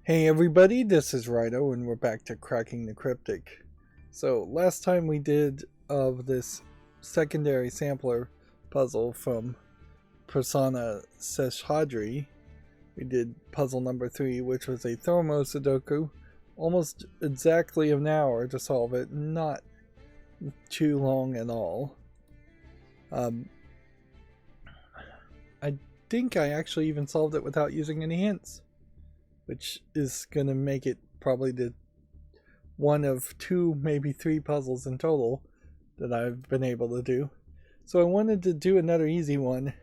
Hey everybody, this is Rydo and we're back to Cracking the Cryptic. So last time we did of this secondary sampler puzzle from Prasanna Seshadri, we did puzzle number 3, which was a Thermo Sudoku, almost exactly an hour to solve it, not too long at all. I think I actually even solved it without using any hints, which is going to make it probably the one of 2, maybe 3 puzzles in total that I've been able to do. So I wanted to do another easy one.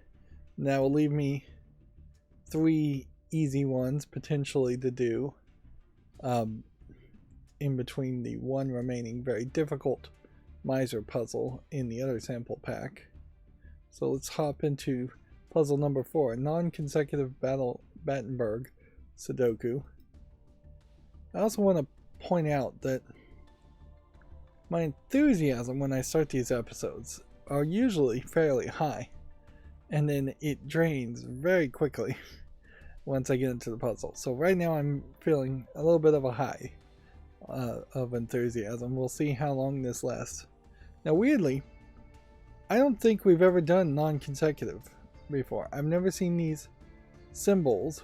That will leave me 3 easy ones potentially to do in between the one remaining very difficult miser puzzle in the other sample pack. So let's hop into puzzle number 4, a non-consecutive Battenberg Sudoku. I also want to point out that my enthusiasm when I start these episodes are usually fairly high, and then it drains very quickly once I get into the puzzle. So right now I'm feeling a little bit of a high of enthusiasm. We'll see how long this lasts. Now weirdly, I don't think we've ever done non-consecutive before. I've never seen these symbols.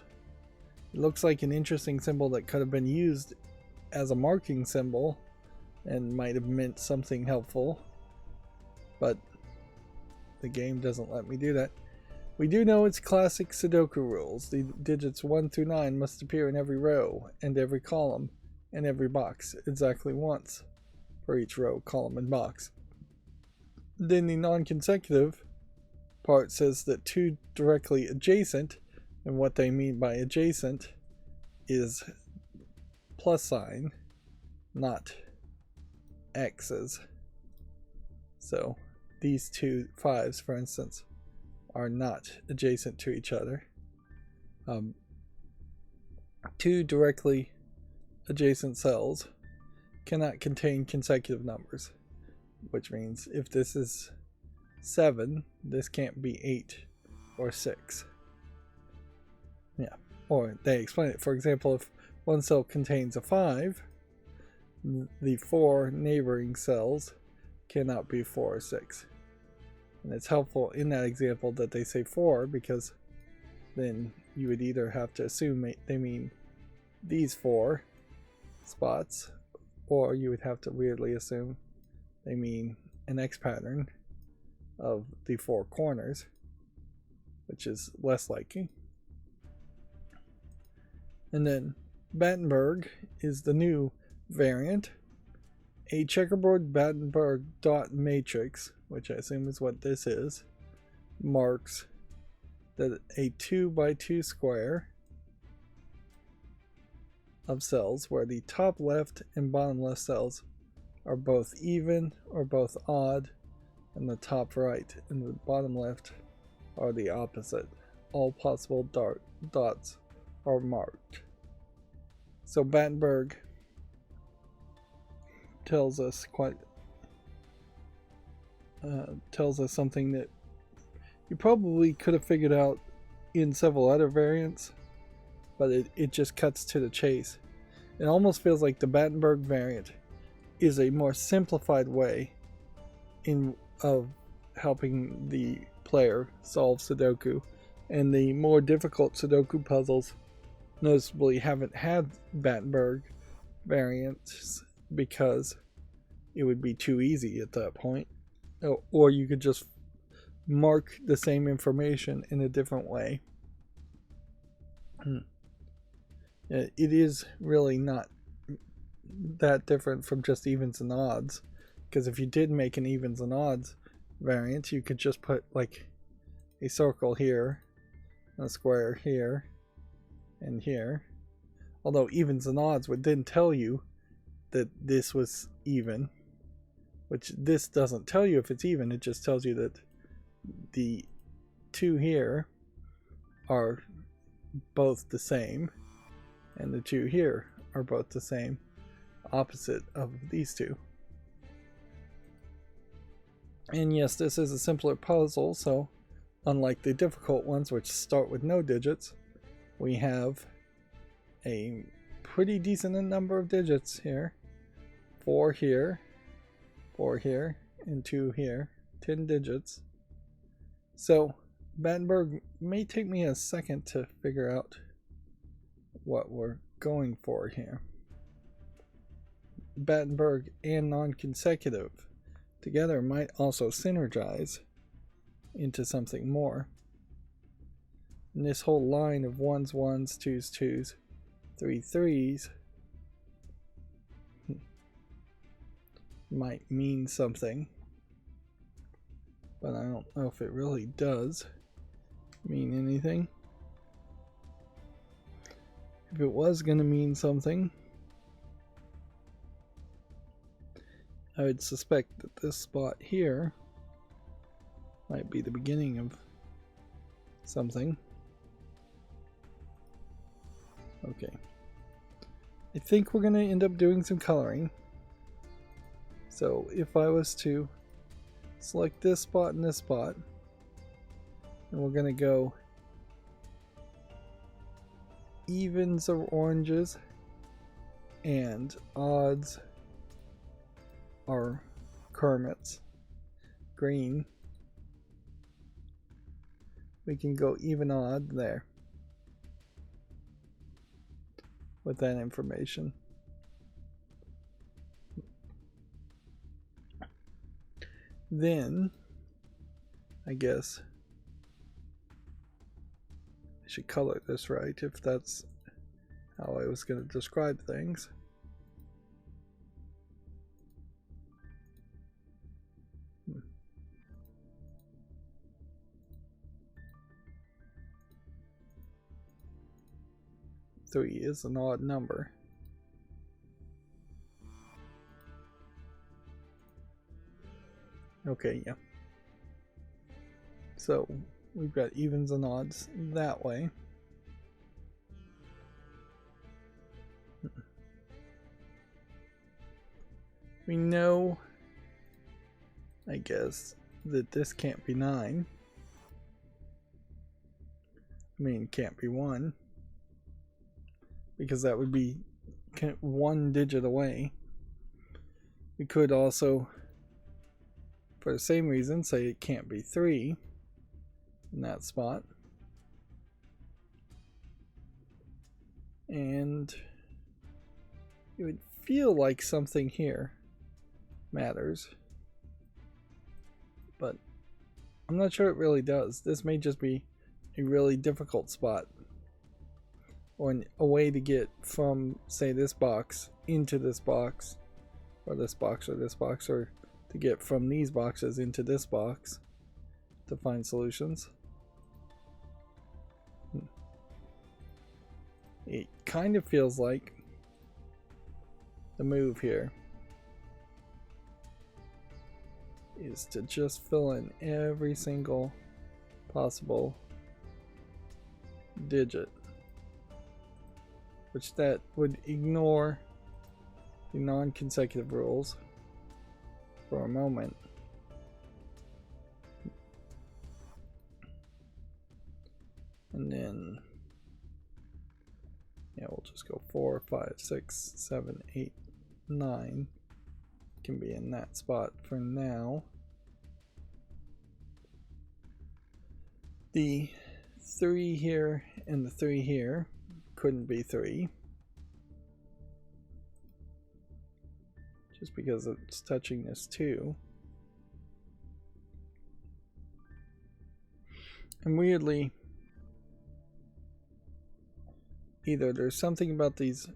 It looks like an interesting symbol that could have been used as a marking symbol and might have meant something helpful, but the game doesn't let me do that. We do know its classic Sudoku rules. The digits 1 through 9 must appear in every row and every column and every box exactly once for each row, column, and box. Then the non-consecutive part says that 2 directly adjacent, and what they mean by adjacent is plus sign, not X's. So these 2 5s, for instance, are not adjacent to each other. 2 directly adjacent cells cannot contain consecutive numbers, which means if this is 7, this can't be 8 or 6. Yeah, or they explain it. For example, if one cell contains a 5, the 4 neighboring cells cannot be 4 or 6. And it's helpful in that example that they say 4, because then you would either have to assume they mean these 4 spots, or you would have to weirdly assume they mean an X pattern of the 4 corners, which is less likely. And then Battenberg is the new variant. A checkerboard Battenberg dot matrix, which I assume is what this is, marks that a 2 by 2 square of cells where the top left and bottom left cells are both even or both odd, and the top right and the bottom left are the opposite. All possible dots are marked. So Battenberg tells us something that you probably could have figured out in several other variants, but it just cuts to the chase. It almost feels like the Battenberg variant is a more simplified way of helping the player solve Sudoku, and the more difficult Sudoku puzzles noticeably haven't had Battenberg variants because it would be too easy at that point, or you could just mark the same information in a different way. It is really not that different from just evens and odds, because if you did make an evens and odds variant, you could just put like a circle here, a square here, and here. Although evens and odds would then tell you that this was even, which this doesn't tell you if it's even. It just tells you that the 2 here are both the same and the 2 here are both the same, opposite of these 2. And yes, this is a simpler puzzle, so unlike the difficult ones which start with no digits, we have a pretty decent number of digits here. 4 here, 4 here, and 2 here. 10 digits. So Battenberg may take me a second to figure out what we're going for here. Battenberg and non-consecutive together might also synergize into something more. And this whole line of 1s, 1s, 2s, 2s, 3, 3s might mean something, but I don't know if it really does mean anything. If it was going to mean something, I would suspect that this spot here might be the beginning of something. Okay. I think we're going to end up doing some coloring. So if I was to select this spot and this spot, and we're going to go evens of oranges and odds are Kermits green, we can go even odd there with that information. Then I guess I should color this right if that's how I was going to describe things. Three is an odd number. Okay, yeah. So we've got evens and odds that way. We know, I guess, that this can't be 9. I mean, can't be 1. Because that would be 1 digit away. We could also, for the same reason, say it can't be 3 in that spot. And it would feel like something here matters, but I'm not sure it really does. This may just be a really difficult spot, or a way to get from, say, this box into this box, or this box, or this box, or to get from these boxes into this box to find solutions. It kind of feels like the move here is to just fill in every single possible digit, which that would ignore the non-consecutive rules for a moment. And then, yeah, we'll just go 4, 5, 6, 7, 8, 9. Can be in that spot for now. The 3 here and the 3 here couldn't be 3, just because it's touching this 2. And weirdly, either there's something about these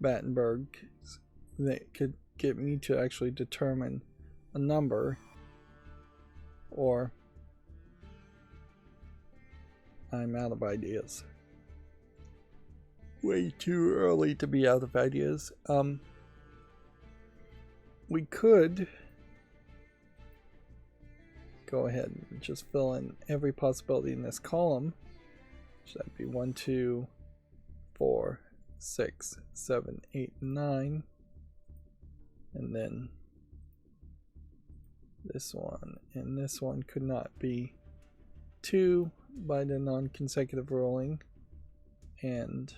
Battenbergs that could get me to actually determine a number, or I'm out of ideas. Way too early to be out of ideas. We could go ahead and just fill in every possibility in this column. So that'd be 1, 2, 4, 6, 7, 8, 9. And then this one and this one could not be 2 by the non-consecutive ruling, and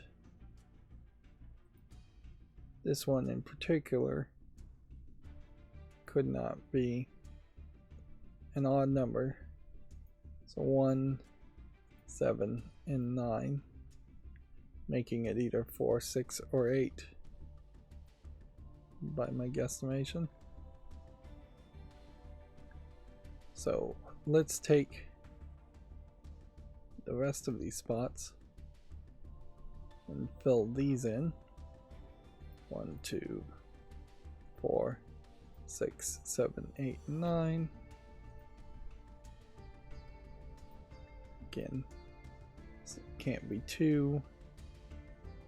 this one in particular could not be an odd number. So 1, 7, and 9, making it either 4, 6, or 8 by my guesstimation. So let's take the rest of these spots and fill these in. 1, 2, 4, 6, 7, 8, 9. Again, so it can't be 2,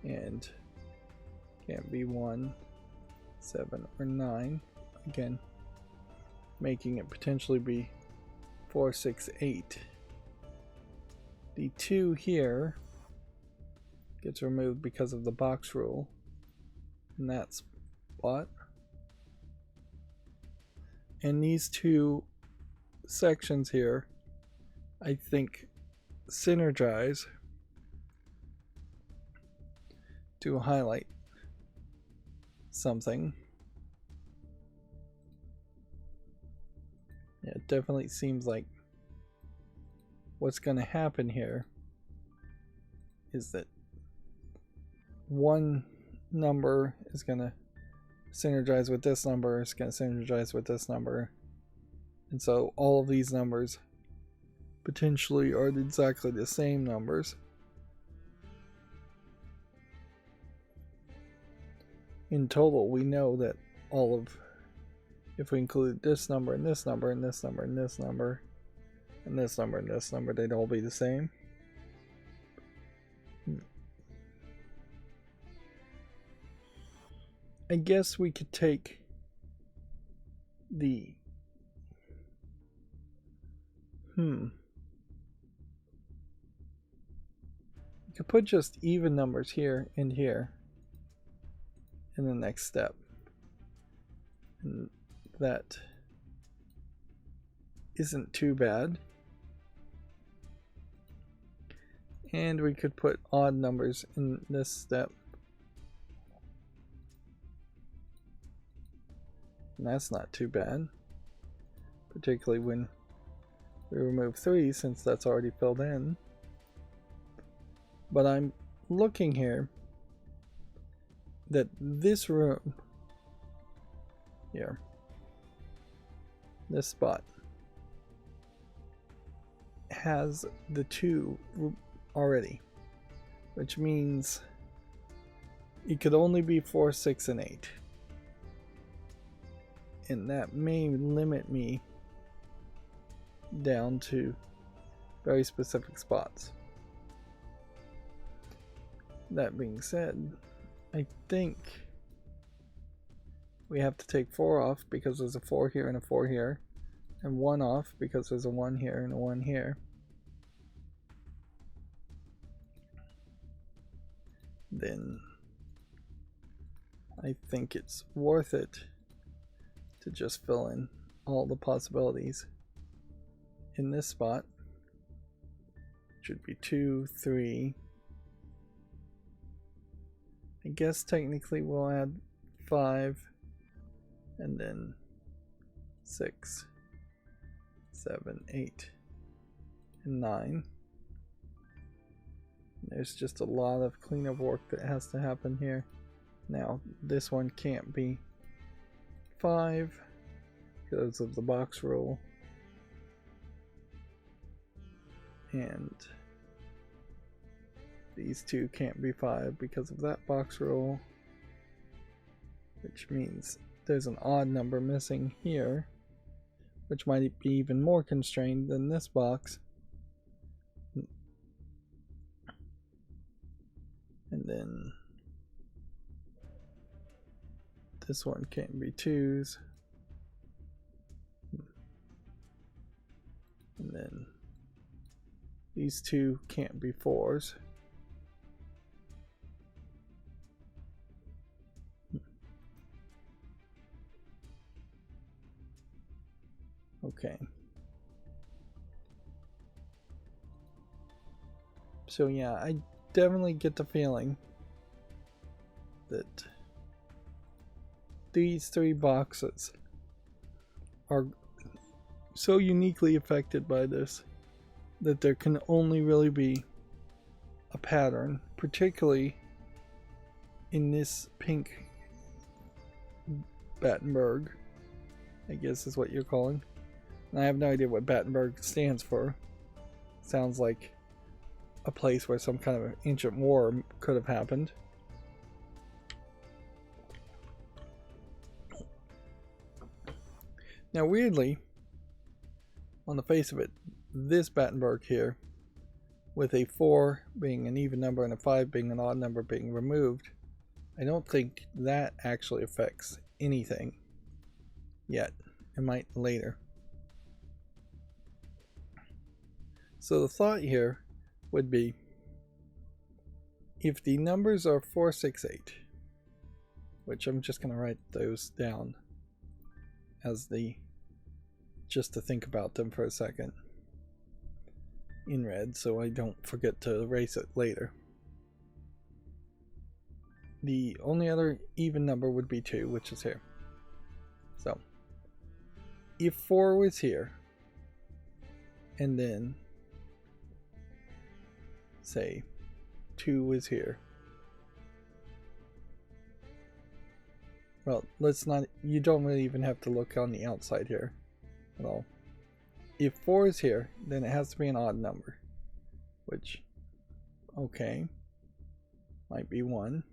and can't be 1, 7, or 9. Again, making it potentially be 4, 6, 8. The 2 here gets removed because of the box rule in that spot. And these two sections here, I think, synergize to highlight something. Yeah, it definitely seems like what's going to happen here is that one number is going to synergize with this number, it's going to synergize with this number, and so all of these numbers potentially are exactly the same numbers. In total, we know that all of, if we include this number and this number and this number and this number and this number and this number, they'd all be the same. I guess we could take the you could put just even numbers here and here in the next step, and that isn't too bad. And we could put odd numbers in this step, and that's not too bad, particularly when we remove 3, since that's already filled in. But I'm looking here that this room here, this spot, has the 2 already, which means it could only be 4, 6, and 8. And that may limit me down to very specific spots. That being said, I think we have to take 4 off because there's a 4 here and a 4 here, and 1 off because there's a 1 here and a 1 here. Then I think it's worth it to just fill in all the possibilities in this spot. Should be 2, 3. I guess technically we'll add 5, and then 6, 7, 8, and 9. There's just a lot of cleanup work that has to happen here. Now, this one can't be 5 because of the box rule. And these 2 can't be 5 because of that box rule. Which means there's an odd number missing here, which might be even more constrained than this box. And then this one can't be 2s. And then these 2 can't be 4s. Okay. So yeah, I definitely get the feeling that these 3 boxes are so uniquely affected by this that there can only really be a pattern, particularly in this pink Battenberg, I guess is what you're calling. And I have no idea what Battenberg stands for. Sounds like a place where some kind of ancient war could have happened. Now weirdly, on the face of it, this Battenberg here, with a 4 being an even number and a 5 being an odd number being removed, I don't think that actually affects anything yet. It might later. So the thought here would be, if the numbers are 4, 6, 8, which I'm just going to write those down as just to think about them for a second in red so I don't forget to erase it later. The only other even number would be 2, which is here. So if 4 was here, and then say 2 was here, well, let's not, you don't really even have to look on the outside here at all. If 4 is here, then it has to be an odd number, which, okay, might be 1.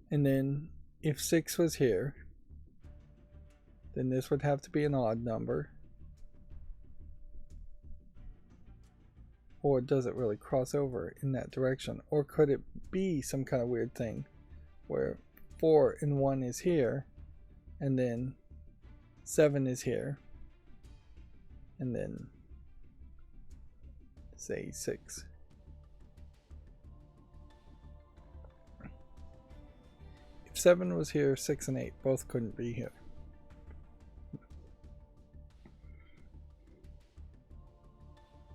And then if 6 was here, then this would have to be an odd number. Or does it really cross over in that direction? Or could it be some kind of weird thing where 4 and 1 is here, and then 7 is here, and then say 6. If 7 was here, 6 and 8 both couldn't be here.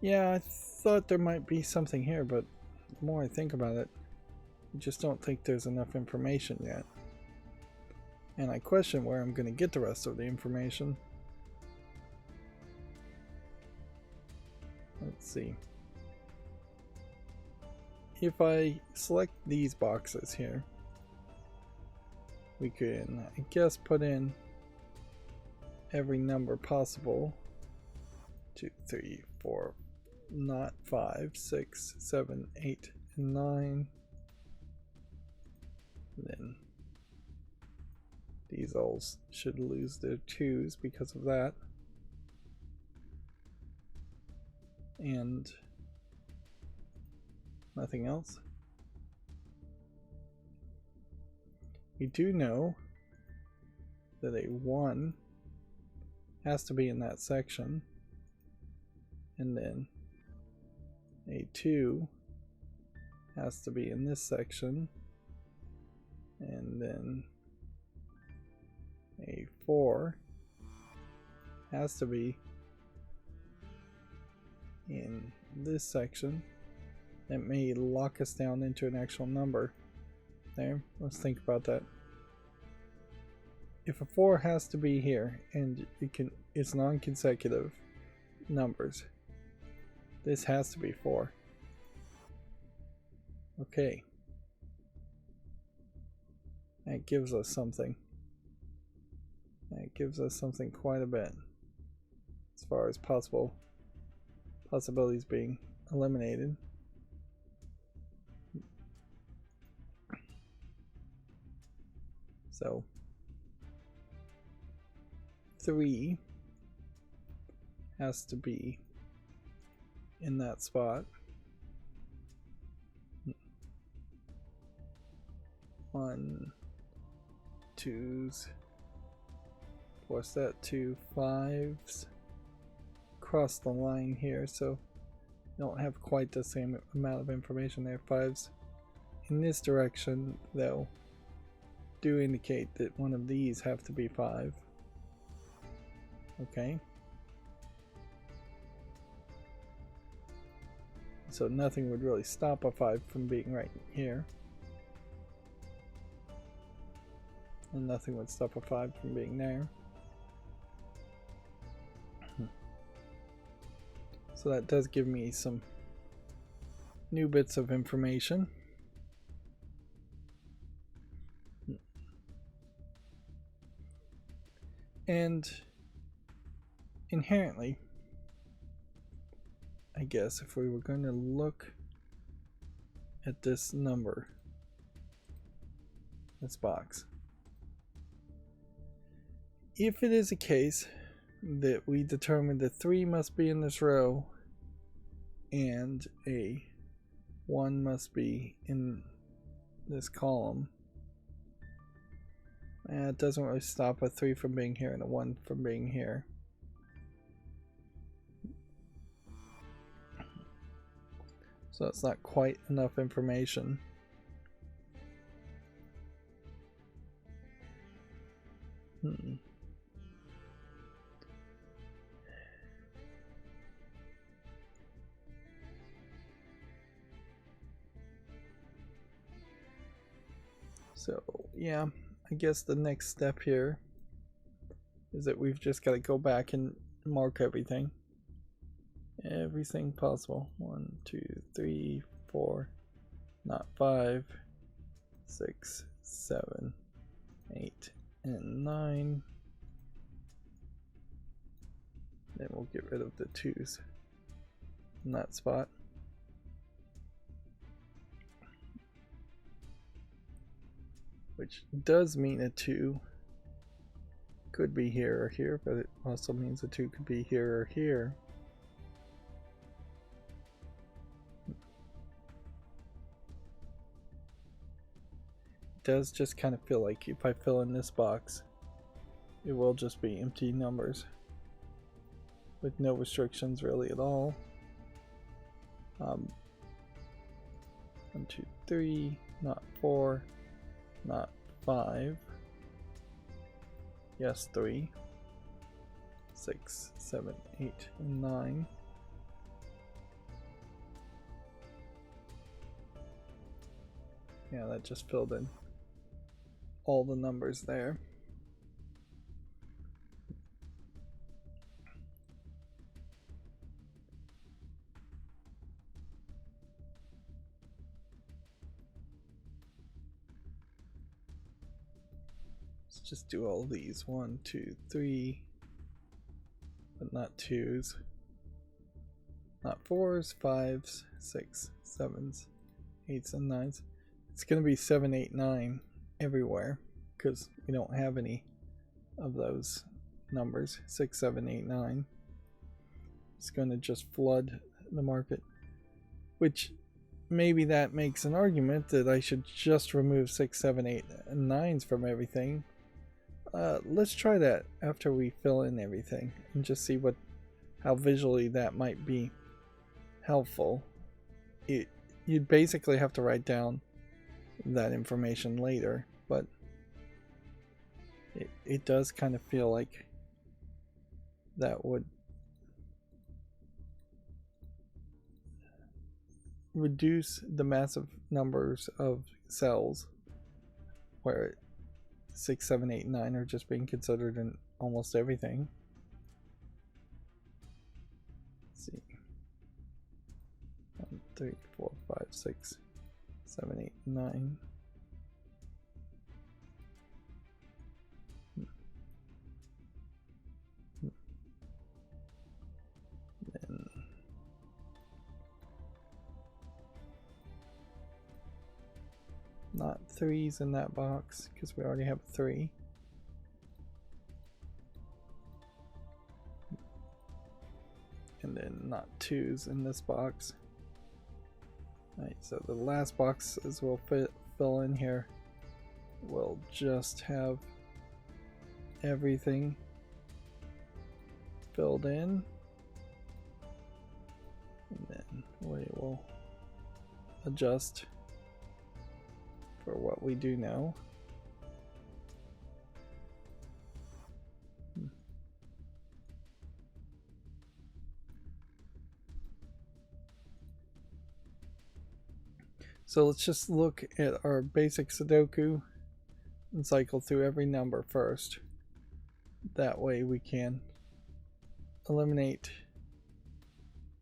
Yeah, I thought there might be something here, but the more I think about it, I just don't think there's enough information yet. And I question where I'm going to get the rest of the information. Let's see. If I select these boxes here, we can, I guess, put in every number possible. 2, 3, 4, not 5, 6, 7, 8, and 9. And then these all should lose their 2s because of that. And nothing else. We do know that a 1 has to be in that section, and then a 2 has to be in this section, and then a 4 has to be in this section. That may lock us down into an actual number. There, let's think about that. If a 4 has to be here and it's non-consecutive numbers, this has to be 4. Okay. That gives us something. That gives us something quite a bit as far as possibilities being eliminated. So 3 has to be in that spot. 1, 2s, force that to 5s. Cross the line here, so don't have quite the same amount of information there. 5s in this direction, though, do indicate that one of these have to be 5. Okay. So nothing would really stop a 5 from being right here. And nothing would stop a 5 from being there. So that does give me some new bits of information. And inherently, I guess if we were going to look at this number, this box, if it is a case that we determine that 3 must be in this row and a 1 must be in this column, it doesn't really stop a 3 from being here and a 1 from being here. So it's not quite enough information. So yeah, I guess the next step here is that we've just got to go back and mark everything. Everything possible. 1, 2, 3, 4, not 5, 6, 7, 8, and 9. Then we'll get rid of the 2s in that spot. Which does mean a 2 could be here or here, but it also means a 2 could be here or here. It does just kind of feel like if I fill in this box, it will just be empty numbers with no restrictions really at all. 1, 2, 3, not 4. Not 5. Yes, 3. 6, 7, 8, and 9. Yeah, that just filled in all the numbers there. Just do all these 1, 2, 3, but not 2s, not 4s, 5s, 6, 7s, 8s, and 9s. It's going to be 7, 8, 9 everywhere because we don't have any of those numbers. 6, 7, 8, 9. It's going to just flood the market, which maybe that makes an argument that I should just remove 6, 7, 8, and 9s from everything. Let's try that after we fill in everything and just see how visually that might be helpful. You'd basically have to write down that information later, but it does kind of feel like that would reduce the massive numbers of cells where 6, 7, 8, 9 are just being considered in almost everything. Let's see. 1, 3, 4, 5, 6, 7, 8, 9. Then not 3s in that box because we already have 3. And then not 2s in this box. Alright, so the last boxes we'll fill in here will just have everything filled in. And then we will adjust for what we do know. So let's just look at our basic Sudoku and cycle through every number first. That way we can eliminate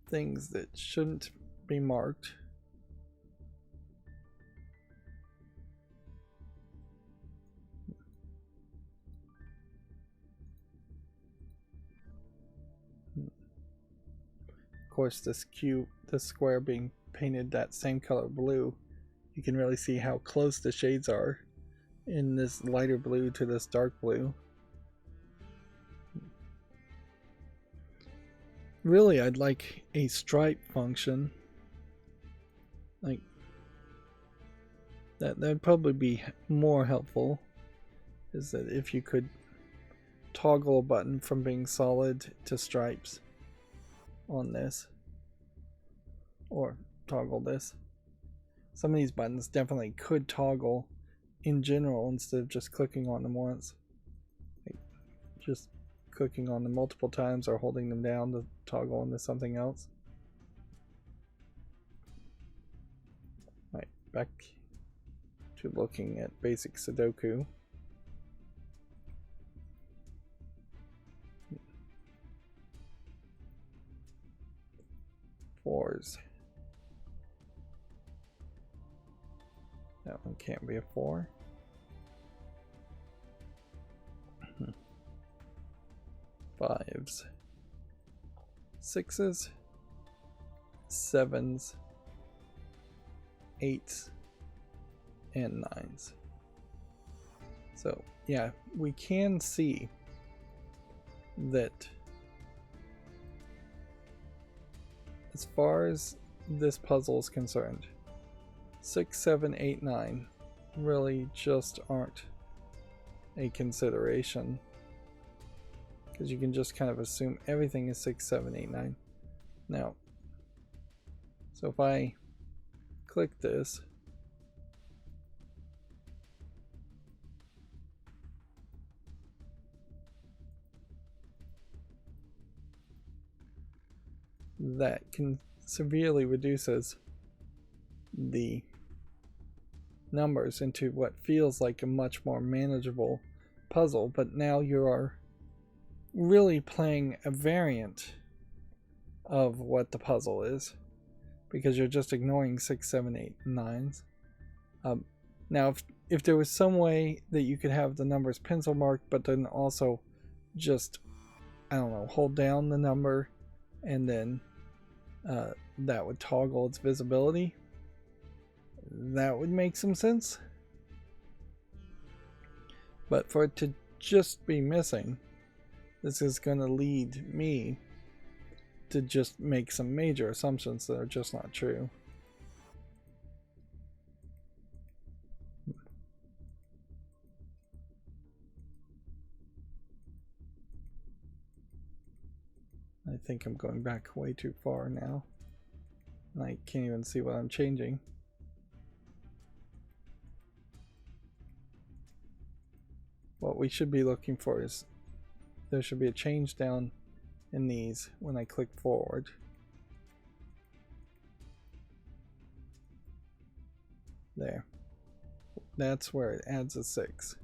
things that shouldn't be marked. Of course, this square being painted that same color blue, you can really see how close the shades are in this lighter blue to this dark blue. Really, I'd like a stripe function. Like that'd probably be more helpful. Is that if you could toggle a button from being solid to stripes on this, or toggle this. Some of these buttons definitely could toggle in general instead of just clicking on them once. Like just clicking on them multiple times or holding them down to toggle into something else. Right, back to looking at basic Sudoku. Fours. That one can't be a 4. Fives. 6s. 7s. 8s. And 9s. So, yeah, we can see that as far as this puzzle is concerned, 6, 7, 8, 9 really just aren't a consideration, because you can just kind of assume everything is 6, 7, 8, 9. Now, so if I click this, that can severely reduces the numbers into what feels like a much more manageable puzzle, but now you are really playing a variant of what the puzzle is, because you're just ignoring 6, 7, 8, 9s. Now if there was some way that you could have the numbers pencil marked, but then also just, I don't know, hold down the number and then that would toggle its visibility, that would make some sense. But for it to just be missing, this is going to lead me to just make some major assumptions that are just not true. I think I'm going back way too far now. I can't even see what I'm changing. What we should be looking for is there should be a change down in these when I click forward. There. That's where it adds a 6.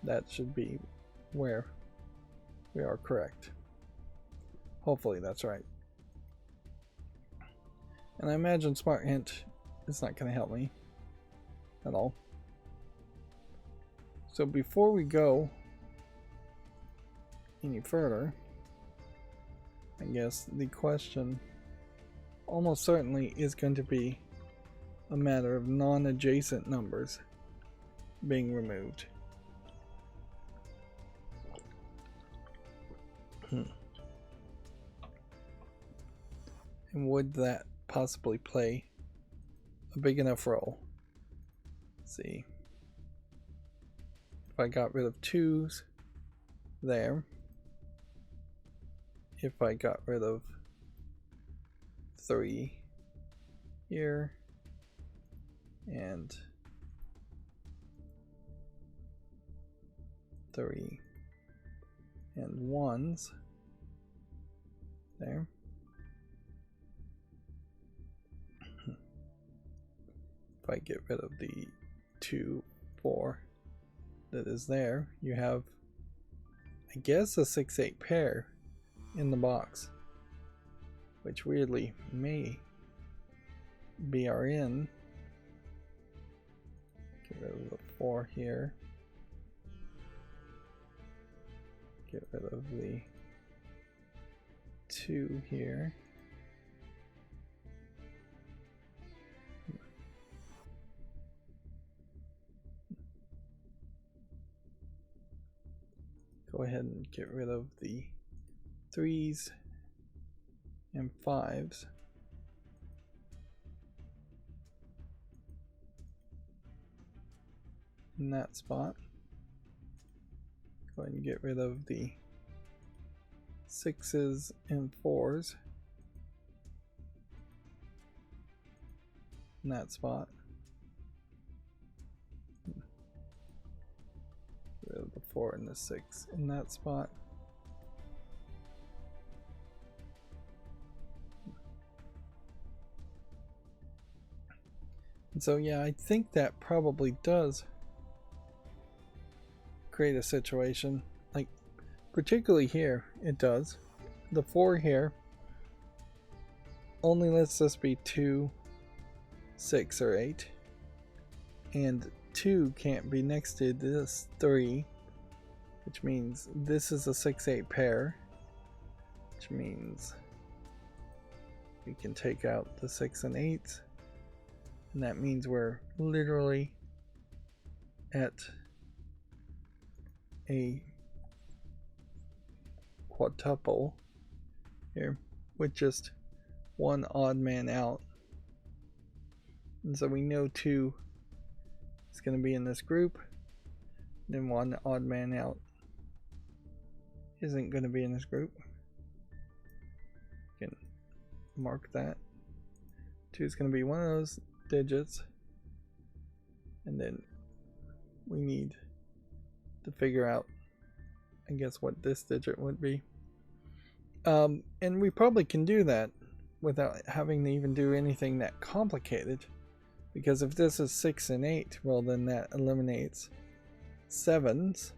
That should be where we are correct. Hopefully that's right. And I imagine Smart Hint is not going to help me at all. So before we go any further, I guess the question almost certainly is going to be a matter of non-adjacent numbers being removed. And would that possibly play a big enough role? Let's see. If I got rid of 2s there, if I got rid of 3 here, and 3 and 1s there. If I get rid of the 2, 4 that is there, you have, I guess, a 6-8 pair in the box, which weirdly may be our in. Get rid of the 4 here. Get rid of the 2 here. Go ahead and get rid of the 3s and 5s. In that spot. Go ahead and get rid of the 6s and 4s in that spot. Get rid of the 4 and the 6 in that spot. And so yeah, I think that probably does create a situation, like particularly here it does. The 4 here only lets us be 2, 6, or 8, and 2 can't be next to this 3, which means this is a 6-8 pair, which means we can take out the 6 and 8, and that means we're literally at a quadruple here with just one odd man out. And so we know 2 is going to be in this group, then one odd man out isn't going to be in this group. You can mark that. 2 is going to be one of those digits, and then we need to figure out, I guess, what this digit would be. And we probably can do that without having to even do anything that complicated, because if this is 6 and 8, well then that eliminates 7s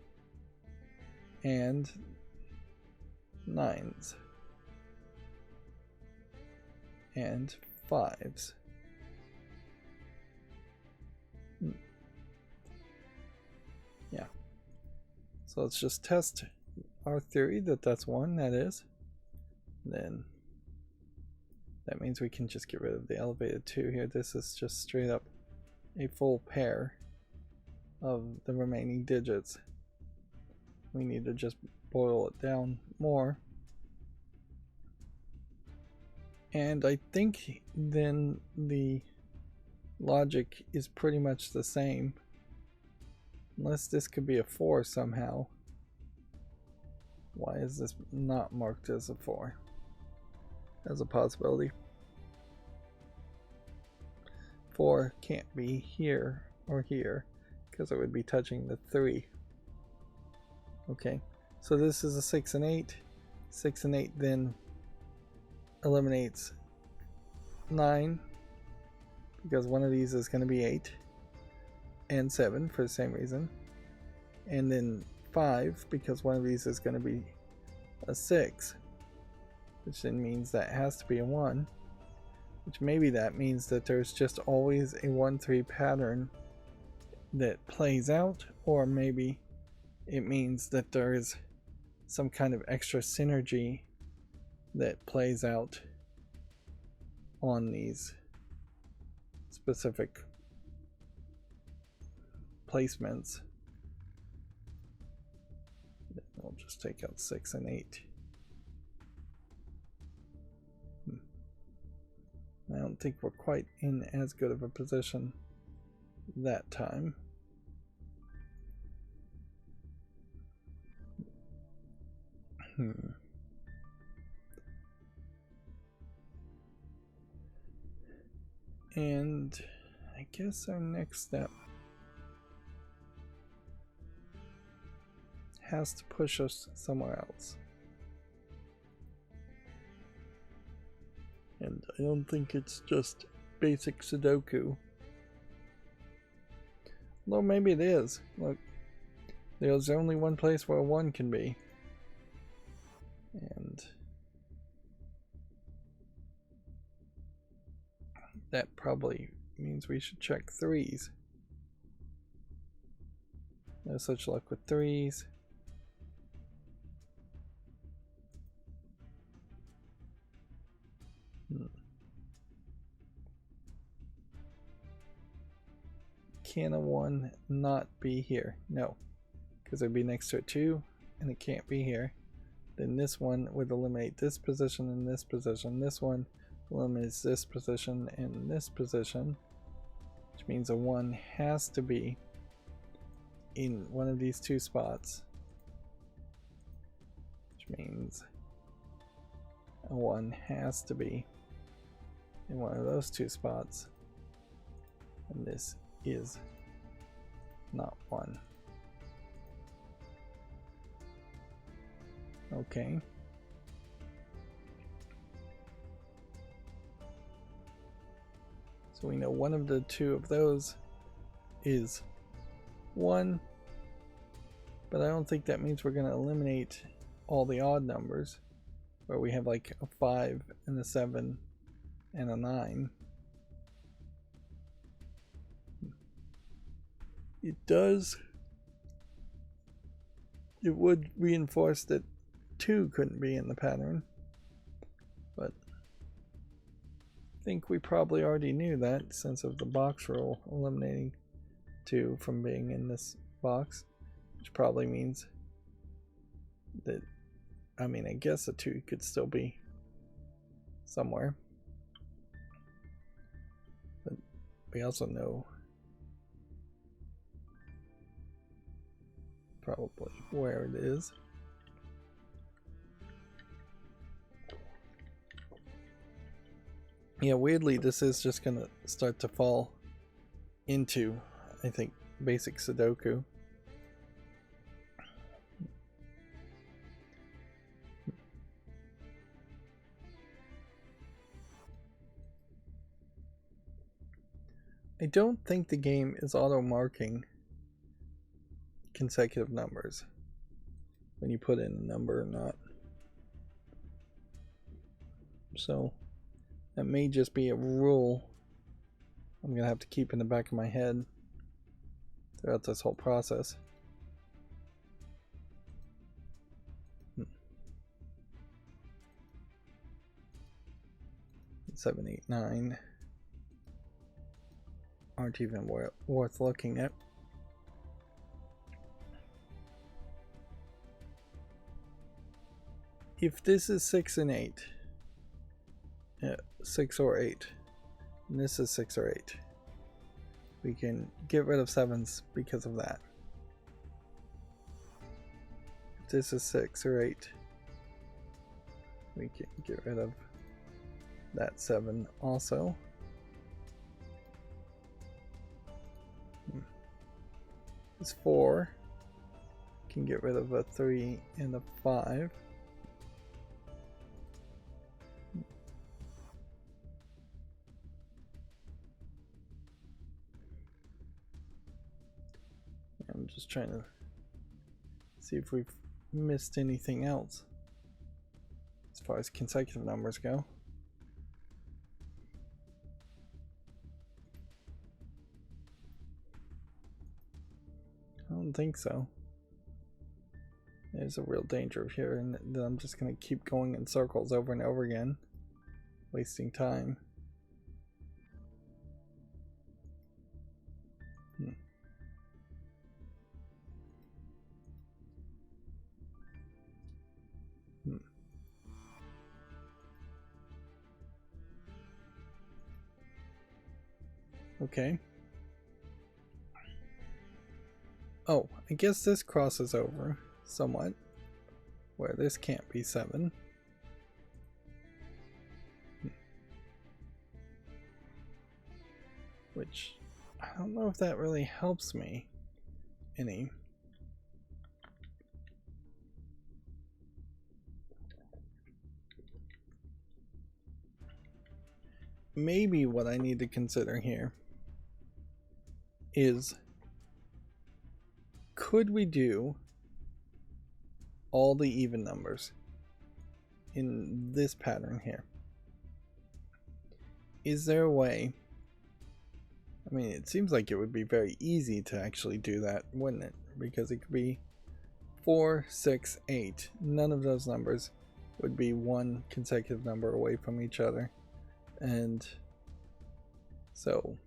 and 9s and 5s. Yeah. So let's just test our theory that that's 1, that is. Then that means we can just get rid of the elevated 2 here. This is just straight up a full pair of the remaining digits. We need to just boil it down more. And I think then the logic is pretty much the same. Unless this could be a 4 somehow. Why is this not marked as a 4? As a possibility. 4 can't be here or here because it would be touching the 3. Okay, so this is a 6 and 8. 6 and 8 then eliminates 9 because one of these is going to be 8. And 7 for the same reason, and then 5 because one of these is going to be a 6, which then means that has to be a 1, which maybe that means that there's just always a 1-3 pattern that plays out, or maybe it means that there is some kind of extra synergy that plays out on these specific placements. We'll just take out 6 and 8. I don't think we're quite in as good of a position that time. And I guess our next step has to push us somewhere else. And I don't think it's just basic Sudoku. Well, maybe it is. Look, there's only one place where 1 can be. And that probably means we should check 3s. No such luck with 3s. Can a 1 not be here? No, because it'd be next to a 2 and it can't be here. Then this one would eliminate this position and this position. This one eliminates this position and this position, which means a 1 has to be in one of these 2 spots, which means a 1 has to be in one of those 2 spots, and this is not 1. Okay. So we know one of the 2 of those is 1, but I don't think that means we're going to eliminate all the odd numbers, where we have like a 5 and a 7 and a 9. It would reinforce that 2 couldn't be in the pattern, but I think we probably already knew that since of the box rule eliminating 2 from being in this box, which probably means that, I mean, I guess a 2 could still be somewhere, but we also know probably where it is. Yeah, weirdly, this is just gonna start to fall into, I think, basic Sudoku. I don't think the game is auto-marking consecutive numbers when you put in a number or not. So that may just be a rule I'm gonna have to keep in the back of my head throughout this whole process. 7, 8, 9 aren't even worth looking at. If this is 6 and 8, 6 or 8, and this is 6 or 8, we can get rid of 7s because of that. If this is 6 or 8, we can get rid of that 7 also. It's 4. Can get rid of a 3 and a 5. I'm just trying to see if we've missed anything else as far as consecutive numbers go. I don't think so. There's a real danger here, and then I'm just going to keep going in circles over and over again, wasting time. Okay. Oh, I guess this crosses over somewhat, where this can't be 7. Which, I don't know if that really helps me any. Maybe what I need to consider here is Could we do all the even numbers in this pattern here? Is there a way? I mean, it seems like it would be very easy to actually do that, wouldn't it? Because it could be 4, 6, 8. None of those numbers would be one consecutive number away from each other. And so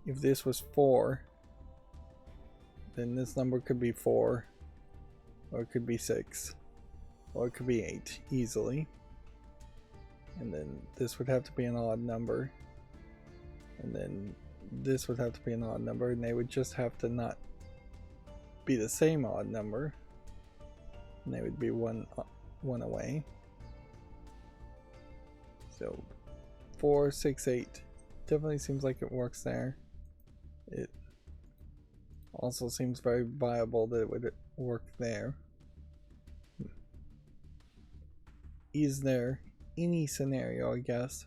if this was 4, then this number could be 4, or it could be 6, or it could be 8 easily. And then this would have to be an odd number. And then this would have to be an odd number, and they would just have to not be the same odd number. And they would be one away. So 4, 6, 8 definitely seems like it works there. It also seems very viable that it would work there. Is there any scenario, I guess,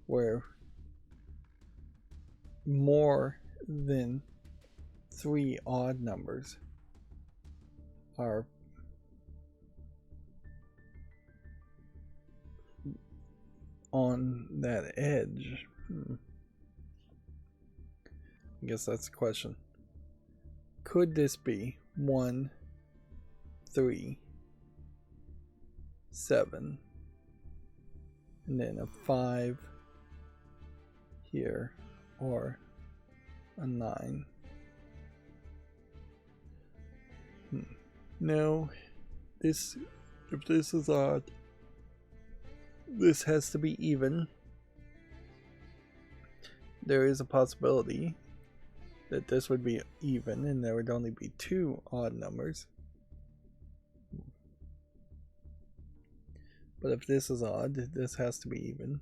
where more than 3 odd numbers are on that edge? I guess that's the question. Could this be 1, 3, 7, and then a 5 here, or a 9? No, if this is odd, this has to be even. There is a possibility that this would be even and there would only be 2 odd numbers. But if this is odd, this has to be even.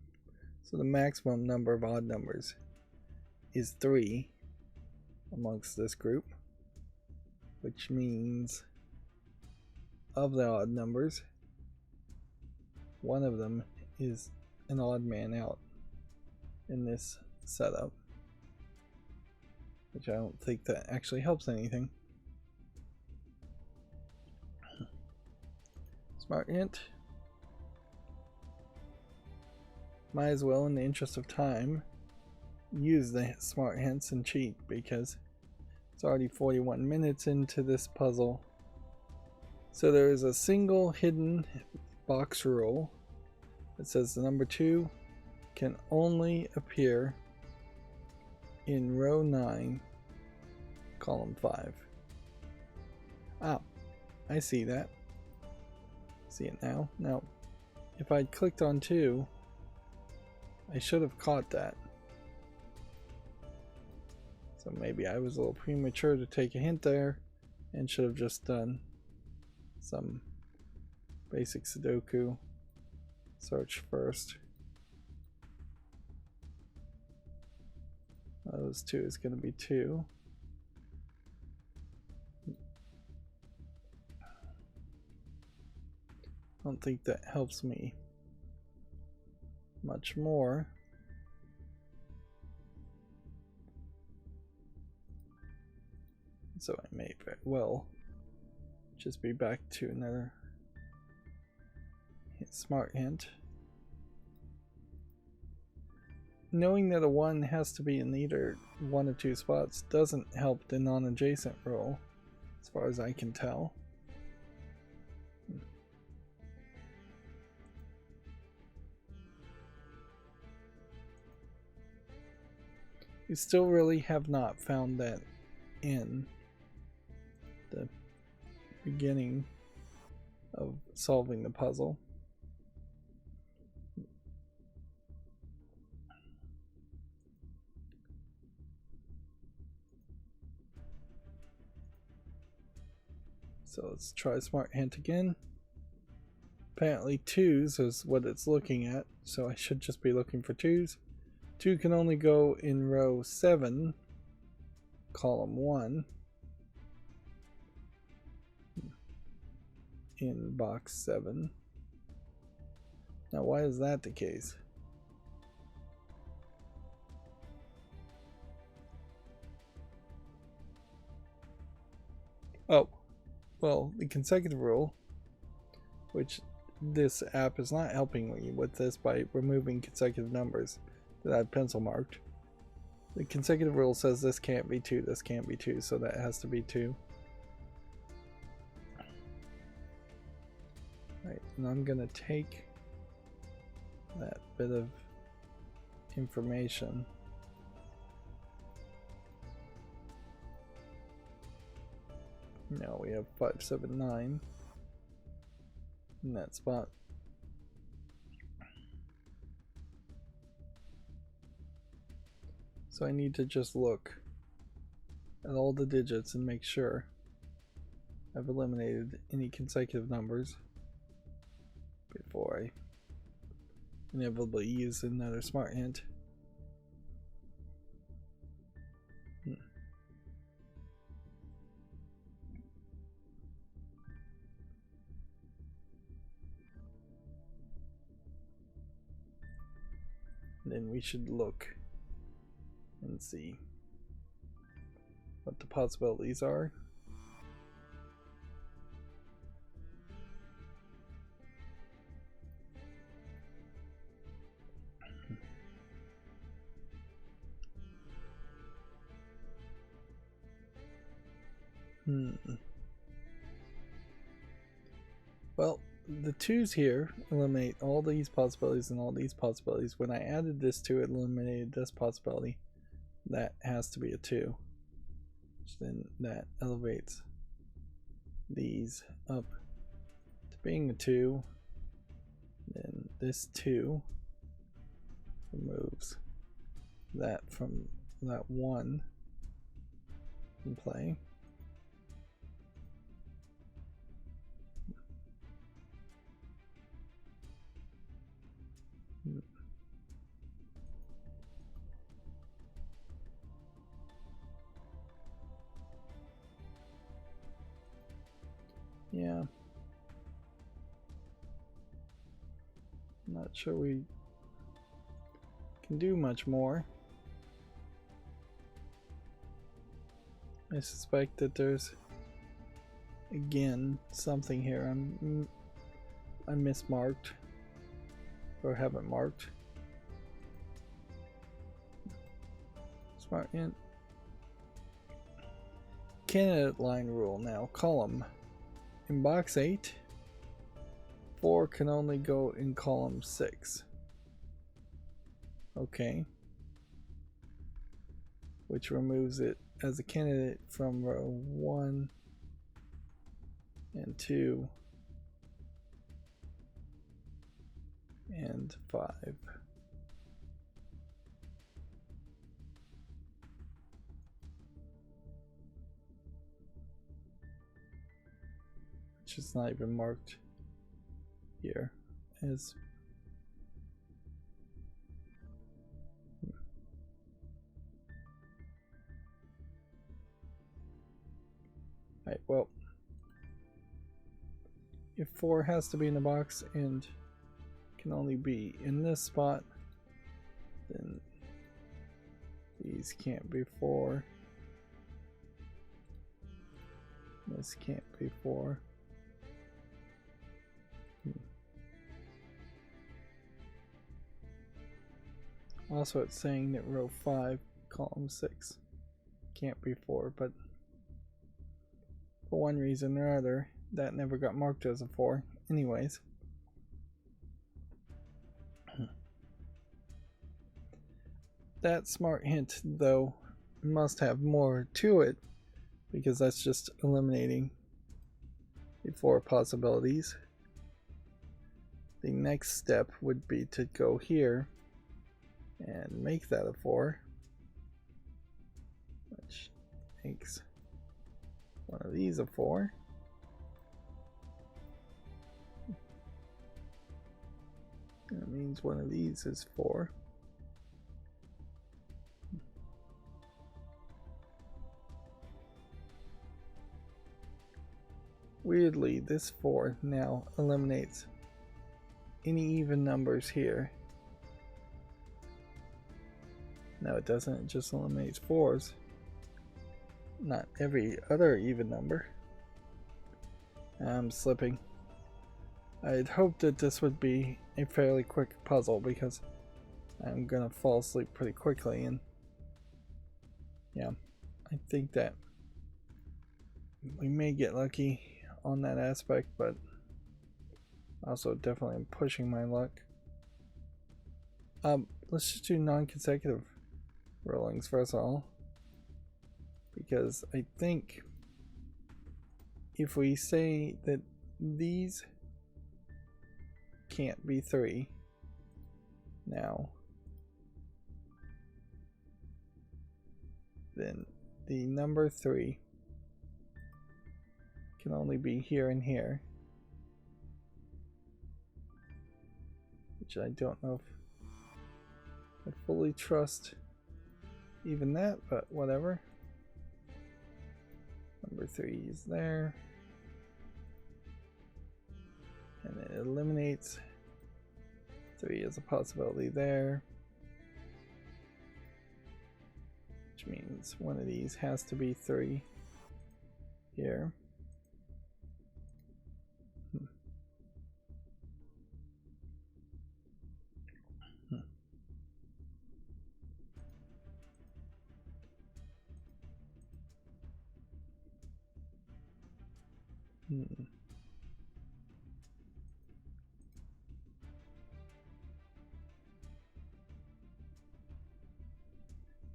So the maximum number of odd numbers is 3 amongst this group, which means of the odd numbers, one of them is an odd man out in this setup, which I don't think that actually helps anything. Smart hint. Might as well, in the interest of time, use the smart hints and cheat, because it's already 41 minutes into this puzzle. So there is a single hidden box rule that says the number 2 can only appear in row 9, column 5. Ah, I see that. See it now? Now, if I'd clicked on 2, I should have caught that. So maybe I was a little premature to take a hint there and should have just done some basic Sudoku search first. Those 2 is going to be 2. I don't think that helps me much more. So I may very well just be back to another smart hint. Knowing that a 1 has to be in either 1 or 2 spots doesn't help the non-adjacent rule, as far as I can tell. You still really have not found that in the beginning of solving the puzzle. So let's try smart hint again. Apparently 2s is what it's looking at, so I should just be looking for 2s. 2 can only go in row 7, column 1, in box 7. Now why is that the case? Oh, well, the consecutive rule, which this app is not helping me with this by removing consecutive numbers that I've pencil marked. The consecutive rule says this can't be 2, this can't be 2, so that has to be 2. Right, and I'm gonna take that bit of information now we have 579 in that spot. So I need to just look at all the digits and make sure I've eliminated any consecutive numbers before I inevitably use another smart hint. Then we should look and see what the possibilities are. Well, the 2's here eliminate all these possibilities and all these possibilities. When I added this 2, it eliminated this possibility. That has to be a 2. So then that elevates these up to being a 2. Then this 2 removes that from that 1 in play. Yeah. I'm not sure we can do much more. I suspect that there's again something here I mismarked or haven't marked. Smart hint. Candidate line rule now. Column. In box 8, 4 can only go in column 6. Okay. Which removes it as a candidate from row 1 and 2 and 5. Which is not even marked here as right, well, if 4 has to be in the box and can only be in this spot, then these can't be 4. This can't be 4. Also, it's saying that row 5, column 6 can't be 4, but for one reason or other, that never got marked as a 4. Anyways. That smart hint, though, must have more to it, because that's just eliminating the 4 possibilities. The next step would be to go here and make that a 4, which makes one of these a 4. That means one of these is 4. Weirdly, this 4 now eliminates any even numbers here. No, it doesn't. It just eliminates 4s. Not every other even number. I'm slipping. I had hoped that this would be a fairly quick puzzle because I'm gonna fall asleep pretty quickly, and yeah, I think that we may get lucky on that aspect, but also definitely I'm pushing my luck. Let's just do non-consecutive rollings first of all, because I think if we say that these can't be 3 now, then the number 3 can only be here and here, which I don't know if I fully trust even that, but whatever. Number 3 is there, and it eliminates 3 as a possibility there, which means one of these has to be 3 here.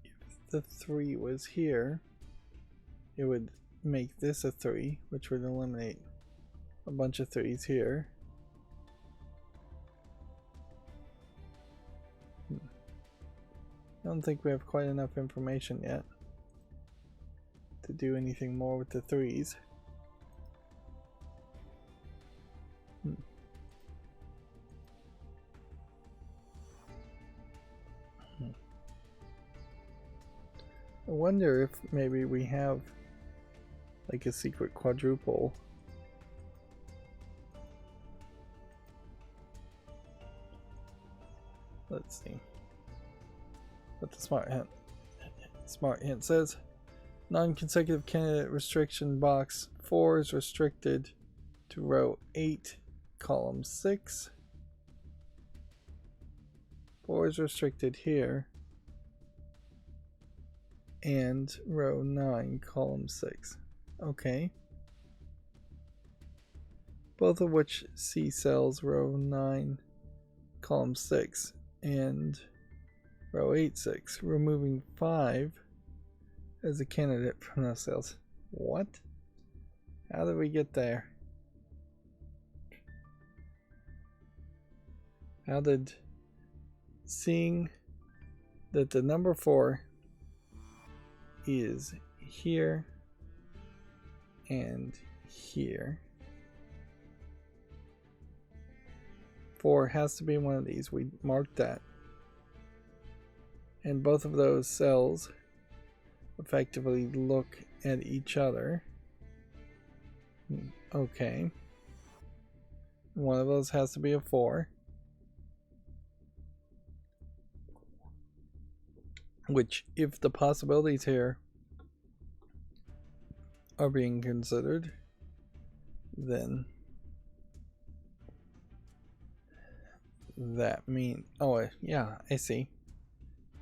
If the 3 was here, it would make this a 3, which would eliminate a bunch of 3s here. I don't think we have quite enough information yet to do anything more with the 3s. I wonder if maybe we have like a secret quadruple. Let's see what the smart hint says. Non-consecutive candidate restriction box 4 is restricted to row 8, column 6. 4 is restricted here, and row 9, column 6. Okay. Both of which see cells row 9, column 6, and row 8, 6, removing 5 as a candidate from those cells. What? How did we get there? How did seeing that the number 4 is here and here, 4 has to be one of these. We marked that, and both of those cells effectively look at each other. Okay, one of those has to be a 4, which, if the possibilities here are being considered, then that means, oh yeah, I see.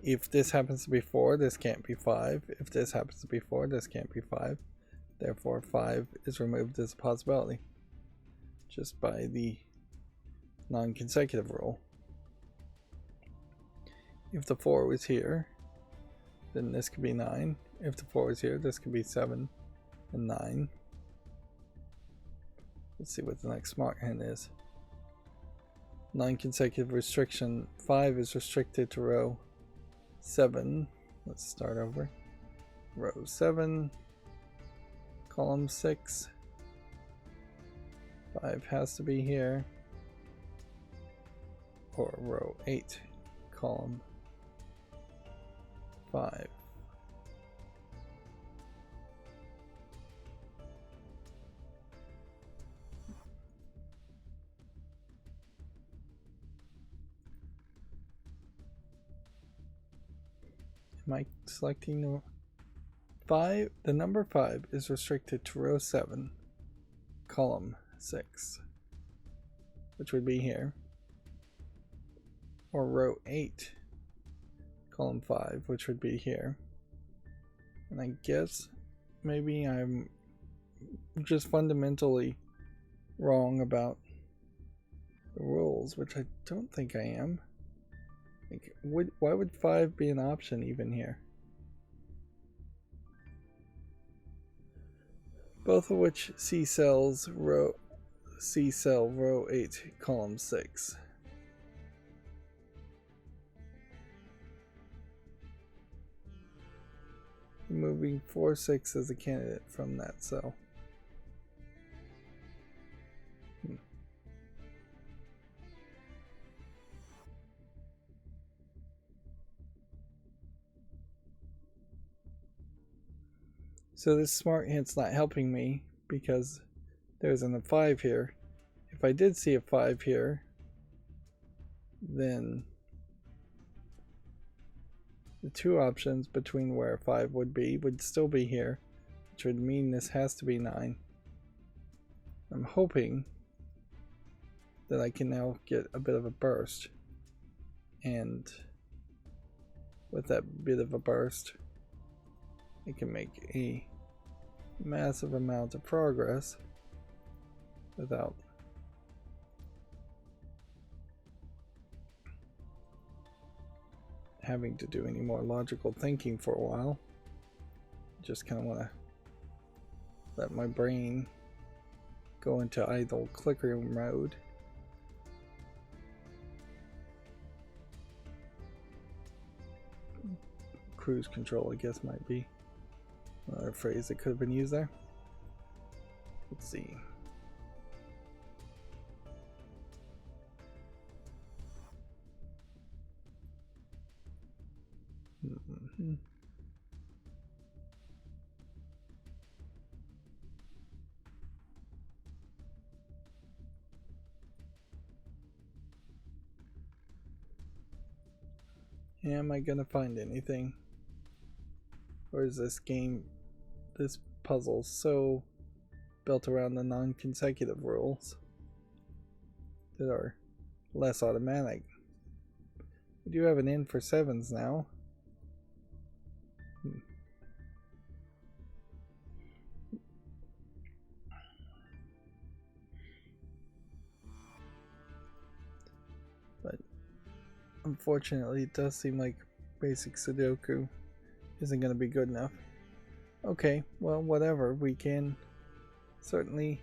If this happens to be 4, this can't be 5. If this happens to be 4, this can't be 5. Therefore 5 is removed as a possibility just by the non-consecutive rule. If the 4 was here, then this could be 9. If the 4 is here, this could be 7 and 9. Let's see what the next smart hint is. Non-consecutive restriction 5 is restricted to row 7. Let's start over. Row 7, column 6. 5 has to be here. Or row 8, column 5. Am I selecting the 5? The number 5 is restricted to row 7, column 6, which would be here, or row 8, column 5, which would be here. And I guess maybe I'm just fundamentally wrong about the rules, which I don't think I am. Like, why would 5 be an option even here? Both of which C cell row 8, column 6. Removing 4, 6 as a candidate from that cell. So this smart hint's not helping me because there isn't a 5 here. If I did see a 5 here, then the two options between where a 5 would still be here, which would mean this has to be 9. I'm hoping that I can now get a bit of a burst, and with that bit of a burst I can make a massive amount of progress without having to do any more logical thinking for a while. Just kind of want to let my brain go into idle clicker mode. Cruise control, I guess, might be another phrase that could have been used there. Let's see. Am I gonna find anything? Or is this puzzle so built around the non-consecutive rules that are less automatic? We do have an in for 7s now. But unfortunately, it does seem like basic Sudoku isn't going to be good enough. Okay, well, whatever. We can certainly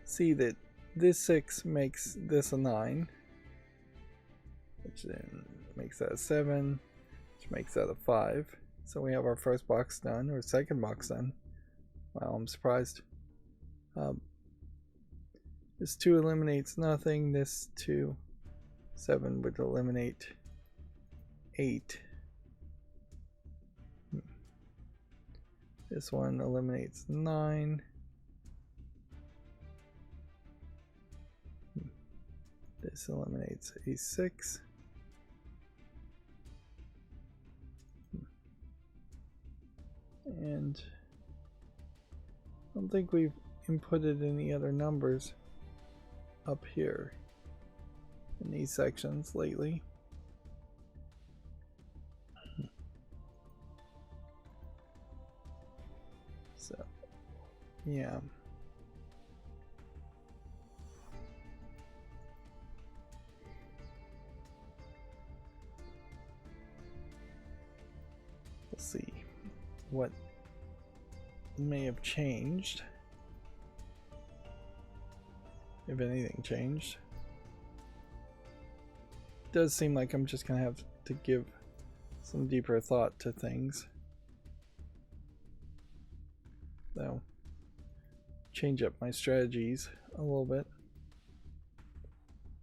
see that this 6 makes this a 9, which then makes that a 7, which makes that a 5. So we have our first box done, or second box done. Wow, I'm surprised. This 2 eliminates nothing. This 2, 7 would eliminate 8. This one eliminates 9. This eliminates a 6. And I don't think we've inputted any other numbers up here in these sections lately. So, yeah. We'll see what may have changed, if anything changed. It does seem like I'm just gonna have to give some deeper thought to things. Though, change up my strategies a little bit.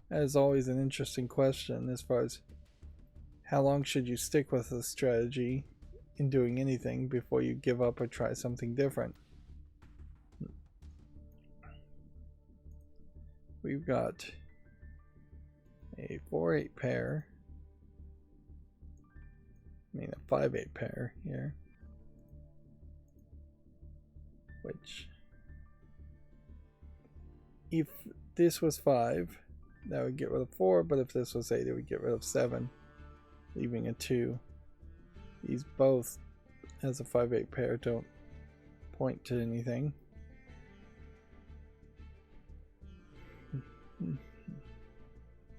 That is always an interesting question as far as how long should you stick with a strategy in doing anything before you give up or try something different. We've got a 4-8 pair, a 5-8 pair here, which if this was 5, that would get rid of 4, but if this was 8, it would get rid of 7, leaving a 2. These both, as a 5-8 pair, don't point to anything.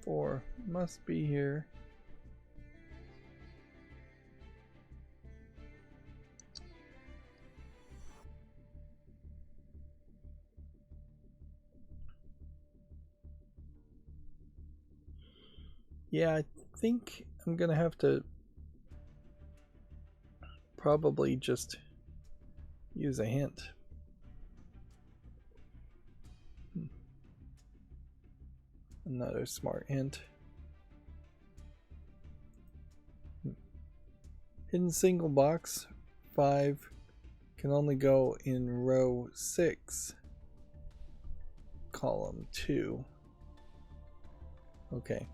Four must be here. Yeah, I think I'm gonna have to probably just use a hint. Another smart hint. Hidden single box 5 can only go in row 6, column 2. Okay.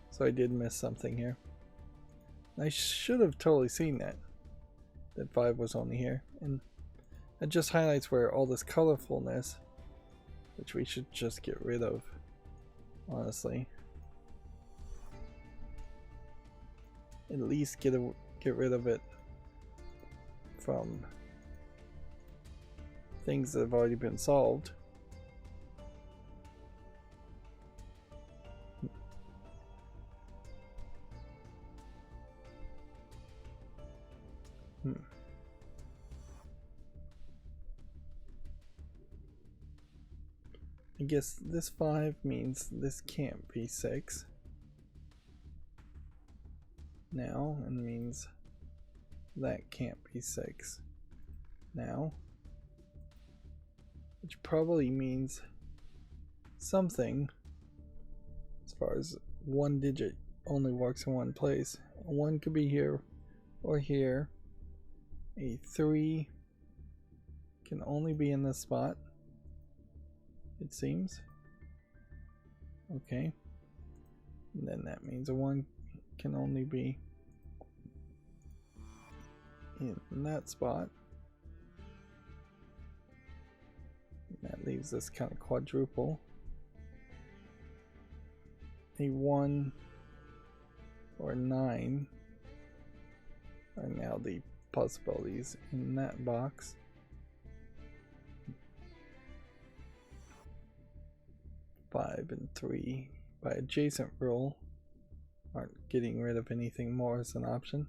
So I did miss something here. I should have totally seen that 5 was only here. And it just highlights where all this colorfulness, which we should just get rid of, honestly. At least get rid of it from things that have already been solved. I guess this 5 means this can't be 6 now, and means that can't be 6 now, which probably means something as far as one digit only works in one place. A 1 could be here or here. A 3 can only be in this spot, it seems. Okay. And then that means a 1 can only be in that spot. And that leaves this kind of quadruple. A 1 or 9 are now the possibilities in that box. Five and 3 by adjacent rule aren't getting rid of anything more as an option.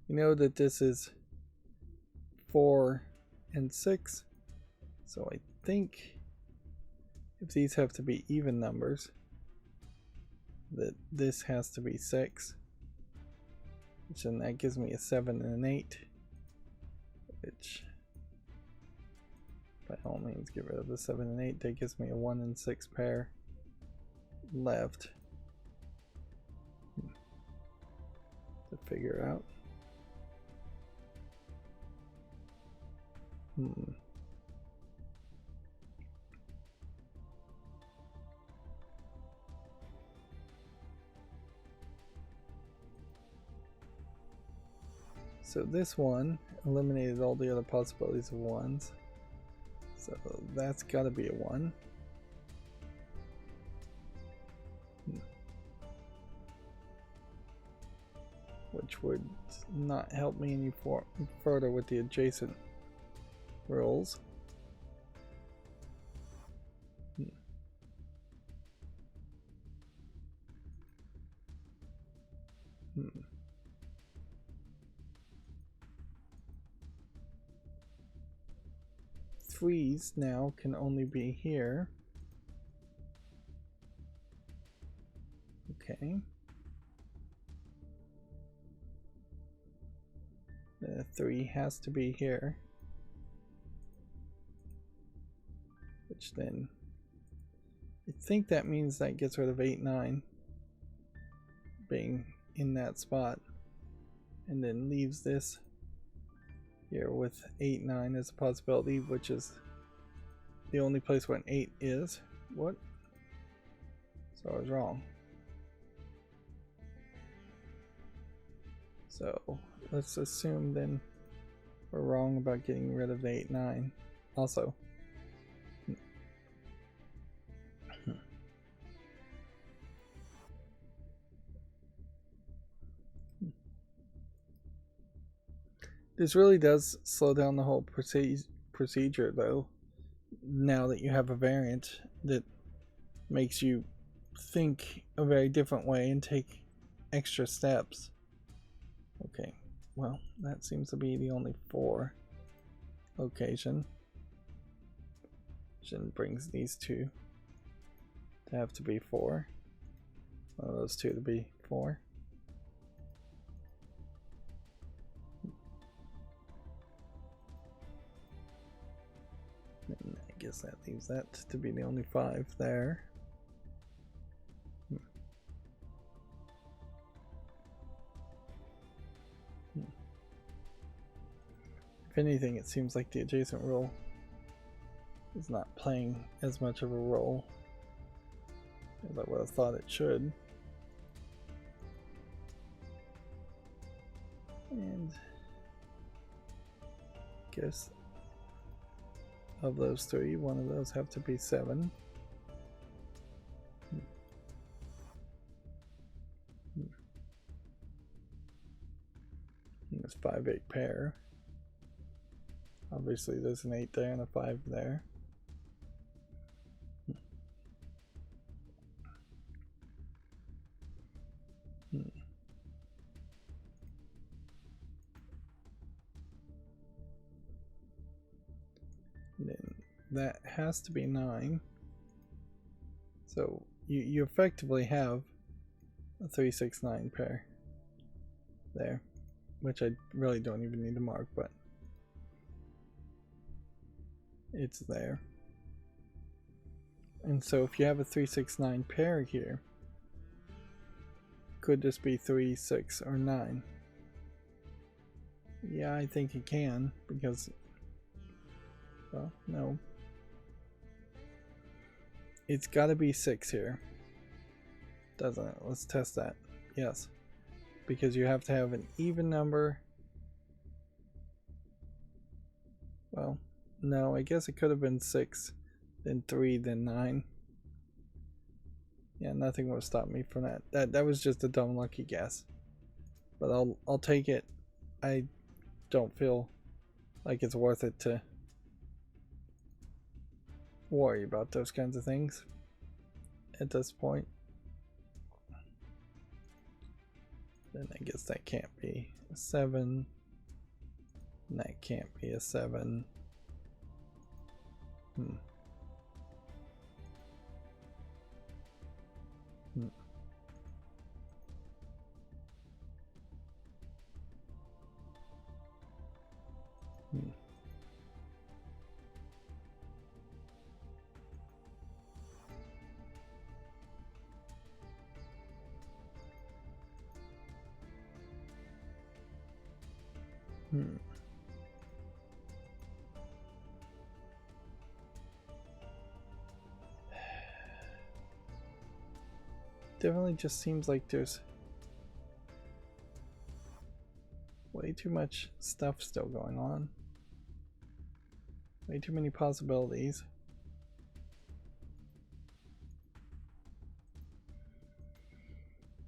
You know that this is 4 and 6, so I think if these have to be even numbers, that this has to be 6, which then that gives me a 7 and an 8, which by all means get rid of the 7 and 8. That gives me a 1 and 6 pair left to figure out. So this one eliminated all the other possibilities of 1s. So that's got to be a 1. Which would not help me any further with the adjacent rules. Threes now can only be here. Okay. The 3 has to be here. Which then, I think that means that gets rid of 8, 9 being in that spot. And then leaves this here with 8, 9 as a possibility, which is the only place where an 8 is. What? So I was wrong. So let's assume then we're wrong about getting rid of the 8, 9 also. This really does slow down the whole procedure, though, now that you have a variant that makes you think a very different way and take extra steps. Okay, well, that seems to be the only 4 location. Which brings these 2 to have to be 4. One of those 2 to be 4. And I guess that leaves that to be the only 5 there. If anything, it seems like the adjacent rule is not playing as much of a role as I would have thought it should. And I guess of those 3, one of those have to be 7. And this 5-8 pair. Obviously there's an 8 there and a 5 there. Then that has to be 9. So you effectively have a 3, 6, 9 pair there, which I really don't even need to mark, but it's there. And so if you have a 3, 6, 9 pair here, could this be 3, 6, or 9? Yeah, I think it can, because, well, no. It's gotta be 6 here, doesn't it? Let's test that. Yes, because you have to have an even number. Well, no, I guess it could have been 6, then 3, then 9. Yeah, nothing would have stopped me from that. That was just a dumb lucky guess. But I'll take it. I don't feel like it's worth it to worry about those kinds of things at this point. Then I guess that can't be a 7. And that can't be a 7. Hmm. Definitely just seems like there's way too much stuff still going on. Way too many possibilities.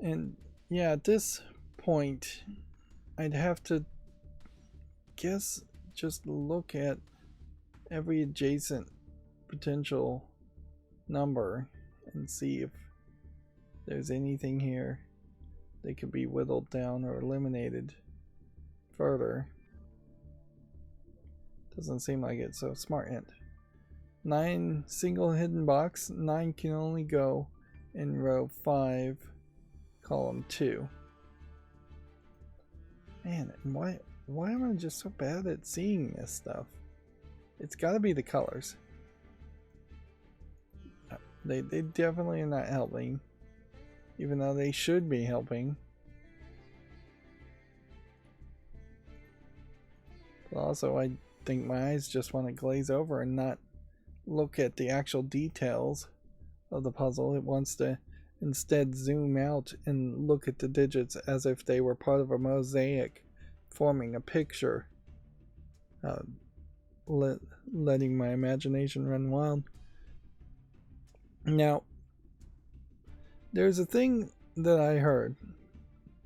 And yeah, at this point, I'd have to guess just look at every adjacent potential number and see if there's anything here that could be whittled down or eliminated further. Doesn't seem like it, so smart hint. 9 single hidden box, 9 can only go in row 5, column 2. Man, why am I just so bad at seeing this stuff? It's gotta be the colors. They definitely are not helping, even though they should be helping. But also, I think my eyes just want to glaze over and not look at the actual details of the puzzle. It wants to instead zoom out and look at the digits as if they were part of a mosaic, forming a picture, letting my imagination run wild. Now, there's a thing that I heard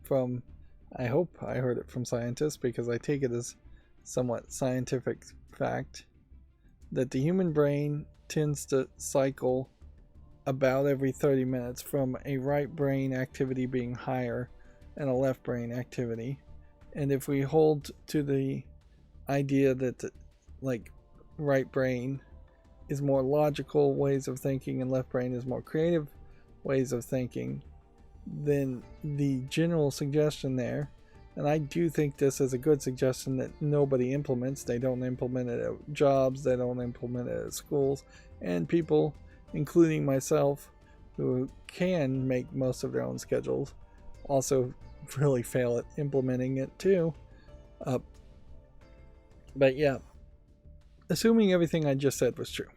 from, I hope I heard it from scientists, because I take it as somewhat scientific fact that the human brain tends to cycle about every 30 minutes from a right brain activity being higher and a left brain activity. And if we hold to the idea that the, right brain is more logical ways of thinking and left brain is more creative ways of thinking, then the general suggestion there, and I do think this is a good suggestion that nobody implements. They don't implement it at jobs, they don't implement it at schools, and people, including myself, who can make most of their own schedules, also really fail at implementing it too. But yeah, assuming everything I just said was true,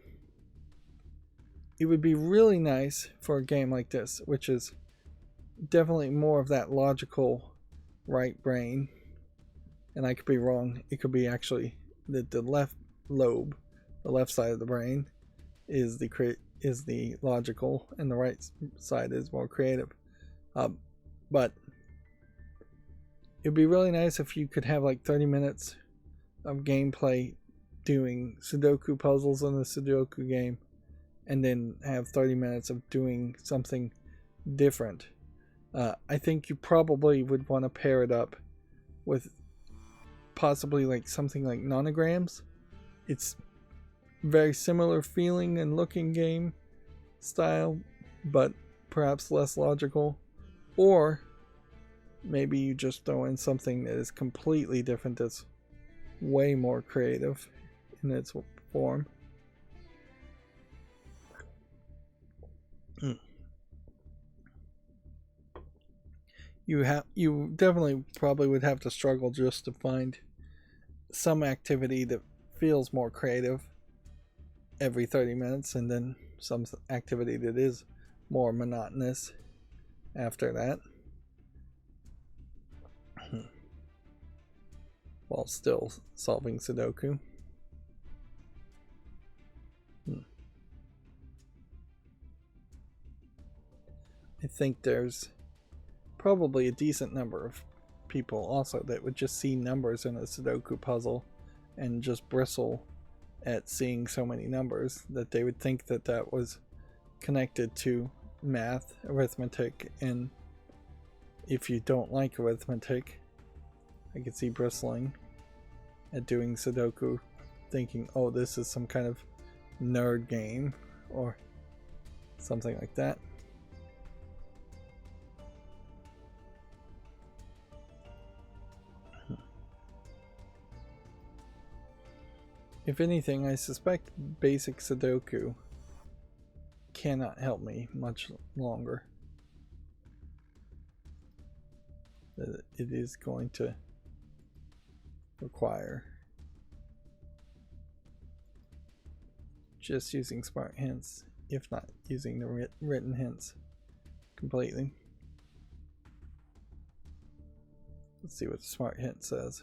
it would be really nice for a game like this, which is definitely more of that logical right brain, and I could be wrong, it could be actually that the left lobe, the left side of the brain, is the logical and the right side is more creative. But it'd be really nice if you could have like 30 minutes of gameplay doing Sudoku puzzles in the Sudoku game, and then have 30 minutes of doing something different. I think you probably would want to pair it up with possibly like something like Nonograms. It's very similar feeling and looking game style, but perhaps less logical. Or maybe you just throw in something that is completely different, that's way more creative in its form. You definitely probably would have to struggle just to find some activity that feels more creative every 30 minutes, and then some activity that is more monotonous after that, while still solving Sudoku. I think there's probably a decent number of people also that would just see numbers in a Sudoku puzzle and just bristle at seeing so many numbers, that they would think that that was connected to math, arithmetic, and if you don't like arithmetic, I could see bristling at doing Sudoku, thinking, oh, this is some kind of nerd game or something like that. If anything, I suspect basic Sudoku cannot help me much longer. That it is going to require just using smart hints, if not using the written hints completely. Let's see what the smart hint says.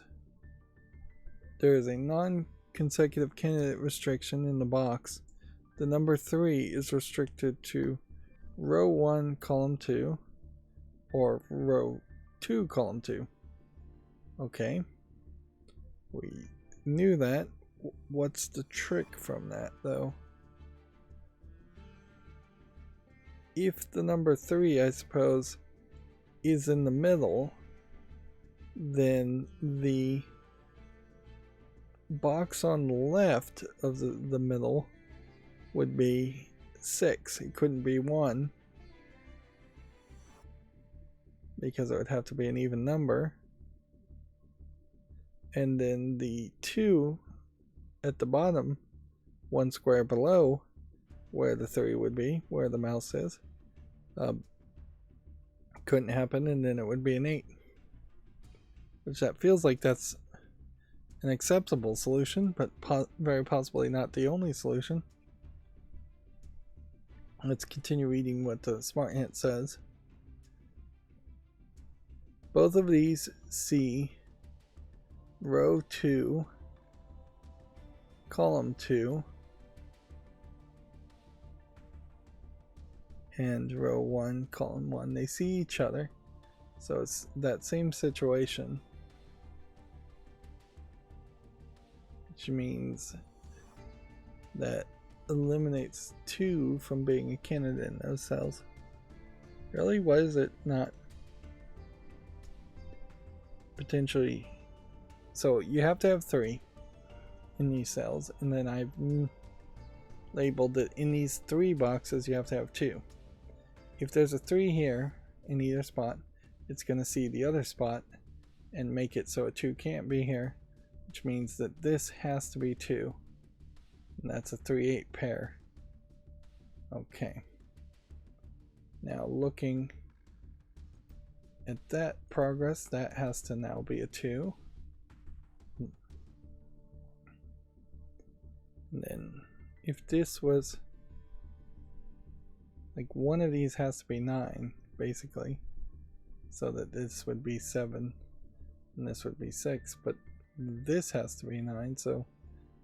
There is a non-consecutive candidate restriction in the box. The number 3 is restricted to row 1, column 2, or row 2, column 2. Okay. We knew that. What's the trick from that, though? If the number 3, I suppose, is in the middle, then the box on the left of the middle would be 6. It couldn't be 1, because it would have to be an even number. And then the 2 at the bottom, 1 square below where the 3 would be, where the mouse is, couldn't happen, and then it would be an 8. Which that feels like that's an acceptable solution, but very possibly not the only solution. Let's continue reading what the smart hint says. Both of these see row 2, column 2, and row 1, column 1. They see each other, so it's that same situation. which means that eliminates 2 from being a candidate in those cells. Really? Why is it not potentially? So you have to have 3 in these cells, and then I've labeled that in these 3 boxes you have to have 2. If there's a 3 here in either spot, it's going to see the other spot and make it so a 2 can't be here, which means that this has to be 2, and that's a 3-8 pair. Okay. Now looking at that progress, that has to now be a 2. And then if this was like, one of these has to be 9 basically, so that this would be 7 and this would be 6, but this has to be 9, so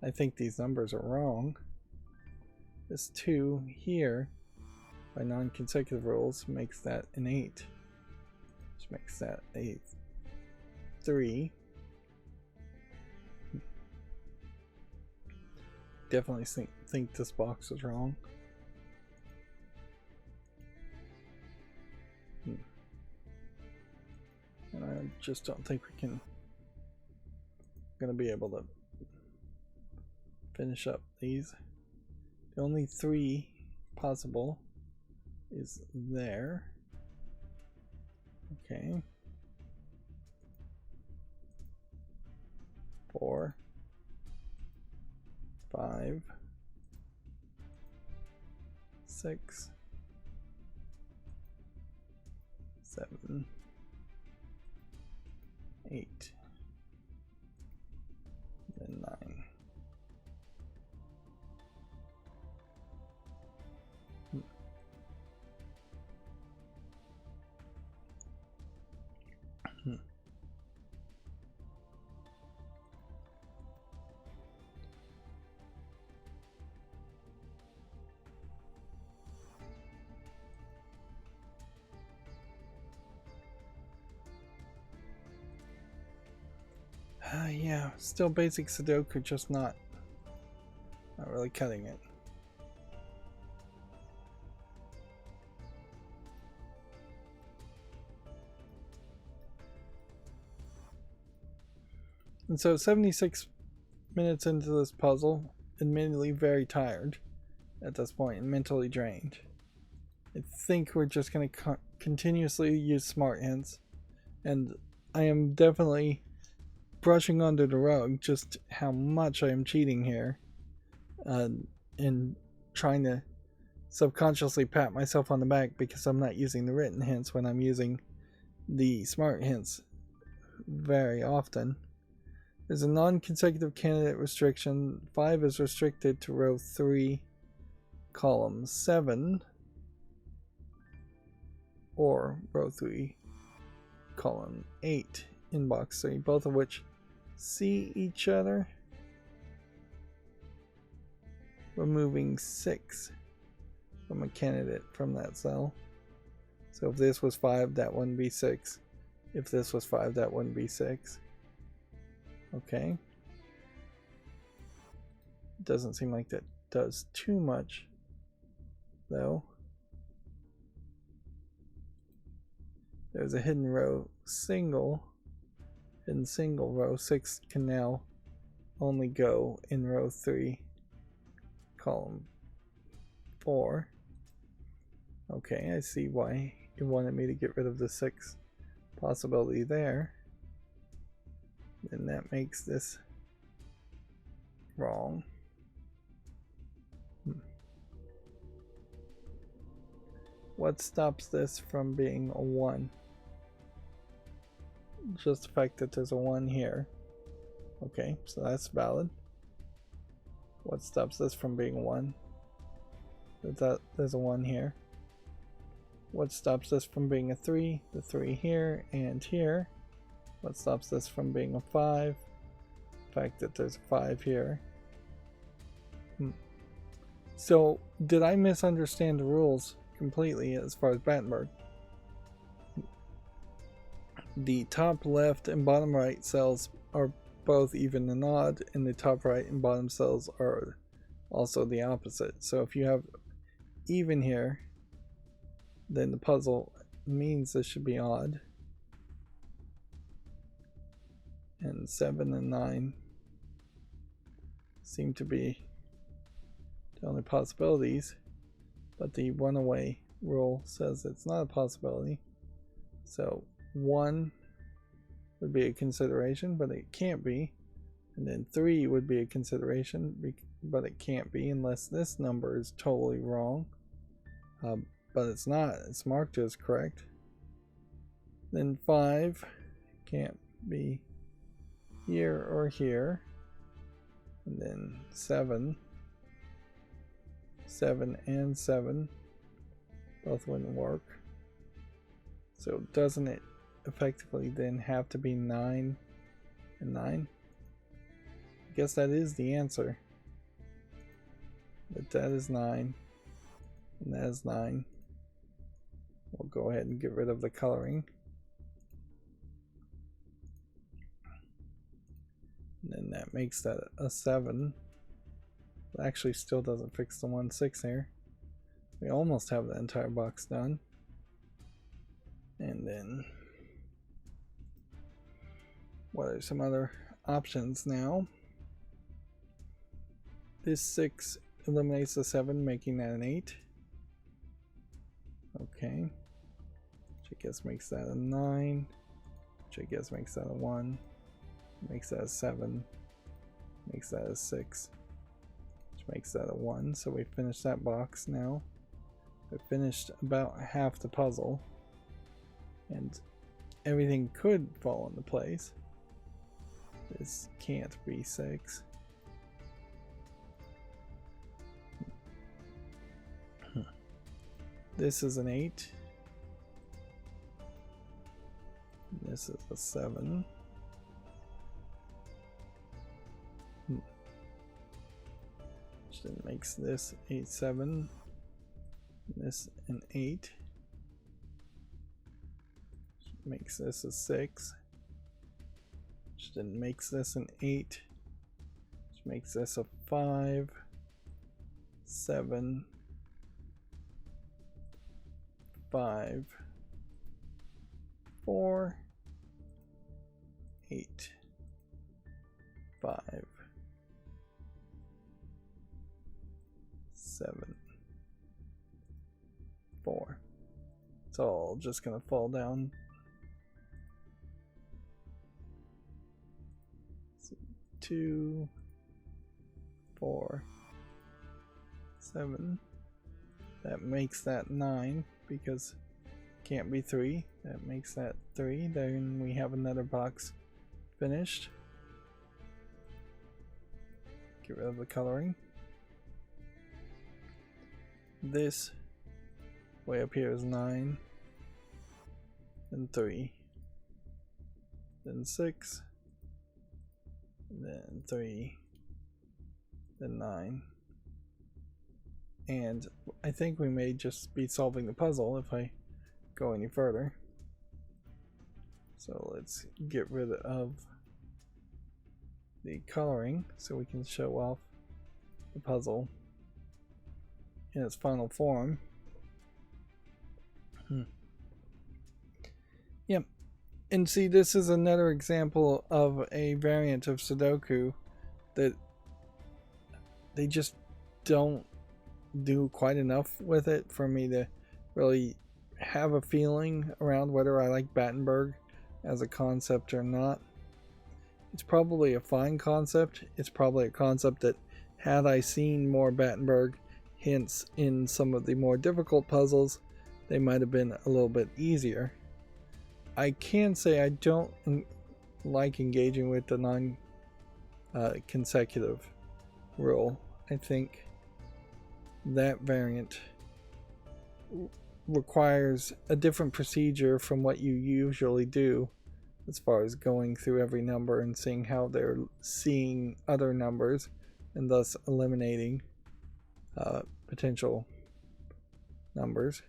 I think these numbers are wrong. This 2 here by non-consecutive rules makes that an 8, which makes that a 3. Definitely think this box is wrong. And I just don't think we can gonna be able to finish up these. The only 3 possible is there. Okay. 4, 5, 6, 7, 8, and 9. Yeah, still basic Sudoku, just not really cutting it. And so 76 minutes into this puzzle, admittedly very tired at this point and mentally drained. I think we're just going to continuously use smart hints, and I am definitely brushing under the rug just how much I am cheating here, and trying to subconsciously pat myself on the back because I'm not using the written hints when I'm using the smart hints very often. There's a non-consecutive candidate restriction. 5 is restricted to row 3, column 7, or row 3, column 8 in box 3, both of which see each other. Removing 6 from a candidate from that cell. So if this was 5, that wouldn't be 6. If this was 5, that wouldn't be 6. Okay. Doesn't seem like that does too much, though. There's a hidden row single. In single row 6 can now only go in row 3, column 4. Okay, I see why you wanted me to get rid of the 6 possibility there. Then that makes this wrong. What stops this from being a 1? Just the fact that there's a 1 here. Okay, so that's valid. What stops this from being a 1? That there's a 1 here. What stops this from being a 3? The 3 here and here. What stops this from being a 5? The fact that there's a 5 here. So, did I misunderstand the rules completely as far as Battenberg? The top left and bottom right cells are both even and odd, and the top right and bottom cells are also the opposite. So if you have even here, then the puzzle means this should be odd. And 7 and 9 seem to be the only possibilities, but the runaway rule says it's not a possibility. So 1 would be a consideration, but it can't be. And then 3 would be a consideration, but it can't be unless this number is totally wrong. But it's not. It's marked as correct. Then 5 can't be here or here. And then 7 and 7 both wouldn't work. So doesn't it effectively then have to be 9 and 9? I guess that is the answer. But that is 9 and that is 9. We'll go ahead and get rid of the coloring. And then that makes that a 7. It actually still doesn't fix the 1, 6 here. We almost have the entire box done. And then what are some other options now? This 6 eliminates the 7, making that an 8. Okay. Which I guess makes that a 9. Which I guess makes that a 1. Makes that a 7. Makes that a 6. Which makes that a 1. So we finished that box now. We finished about half the puzzle. And everything could fall into place. This can't be 6. This is an 8. This is a 7. Which then makes this 8, 7. This an 8. Which makes this a 6. Which then makes this an 8. Which makes this a 5, 7, 5, 4, 8, 5, 7, 4. It's all just gonna fall down. 2, 4, 7. That makes that 9 because it can't be 3. That makes that 3. Then we have another box finished. Get rid of the coloring. This way up here is 9, then 3, then 6, then 3, then 9. And I think we may just be solving the puzzle if I go any further. So let's get rid of the coloring so we can show off the puzzle in its final form. Yep. And see, this is another example of a variant of Sudoku that they just don't do quite enough with it for me to really have a feeling around whether I like Battenberg as a concept or not. It's probably a fine concept. It's probably a concept that, had I seen more Battenberg hints in some of the more difficult puzzles, they might have been a little bit easier. I can say I don't like engaging with the non-consecutive rule. I think that variant requires a different procedure from what you usually do as far as going through every number and seeing how they're seeing other numbers and thus eliminating potential numbers.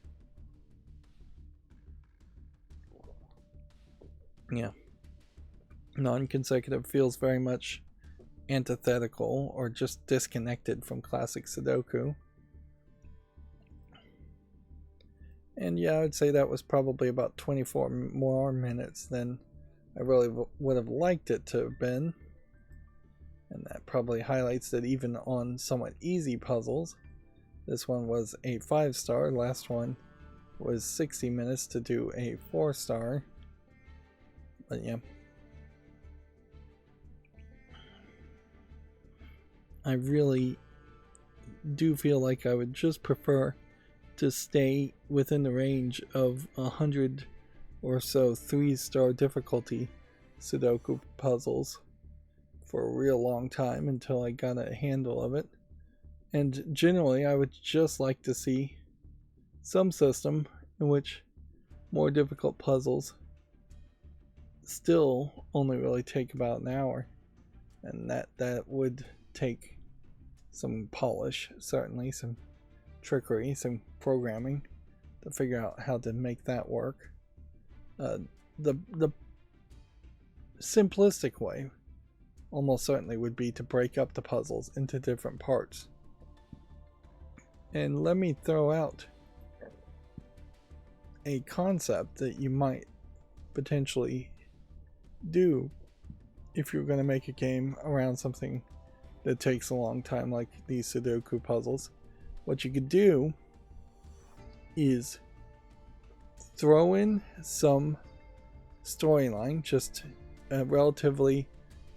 Yeah. Non-consecutive feels very much antithetical or just disconnected from classic Sudoku. And yeah, I would say that was probably about 24 more minutes than I really would have liked it to have been. And that probably highlights that even on somewhat easy puzzles, this one was a 5-star, last one was 60 minutes to do a 4-star. But yeah. I really do feel like I would just prefer to stay within the range of 100 or so 3-star difficulty Sudoku puzzles for a real long time until I got a handle of it. And generally I would just like to see some system in which more difficult puzzles still only really take about an hour, and that would take some polish, certainly some trickery, some programming to figure out how to make that work. The simplistic way almost certainly would be to break up the puzzles into different parts. And let me throw out a concept that you might potentially do if you're going to make a game around something that takes a long time like these Sudoku puzzles. What you could do is throw in some storyline, just a relatively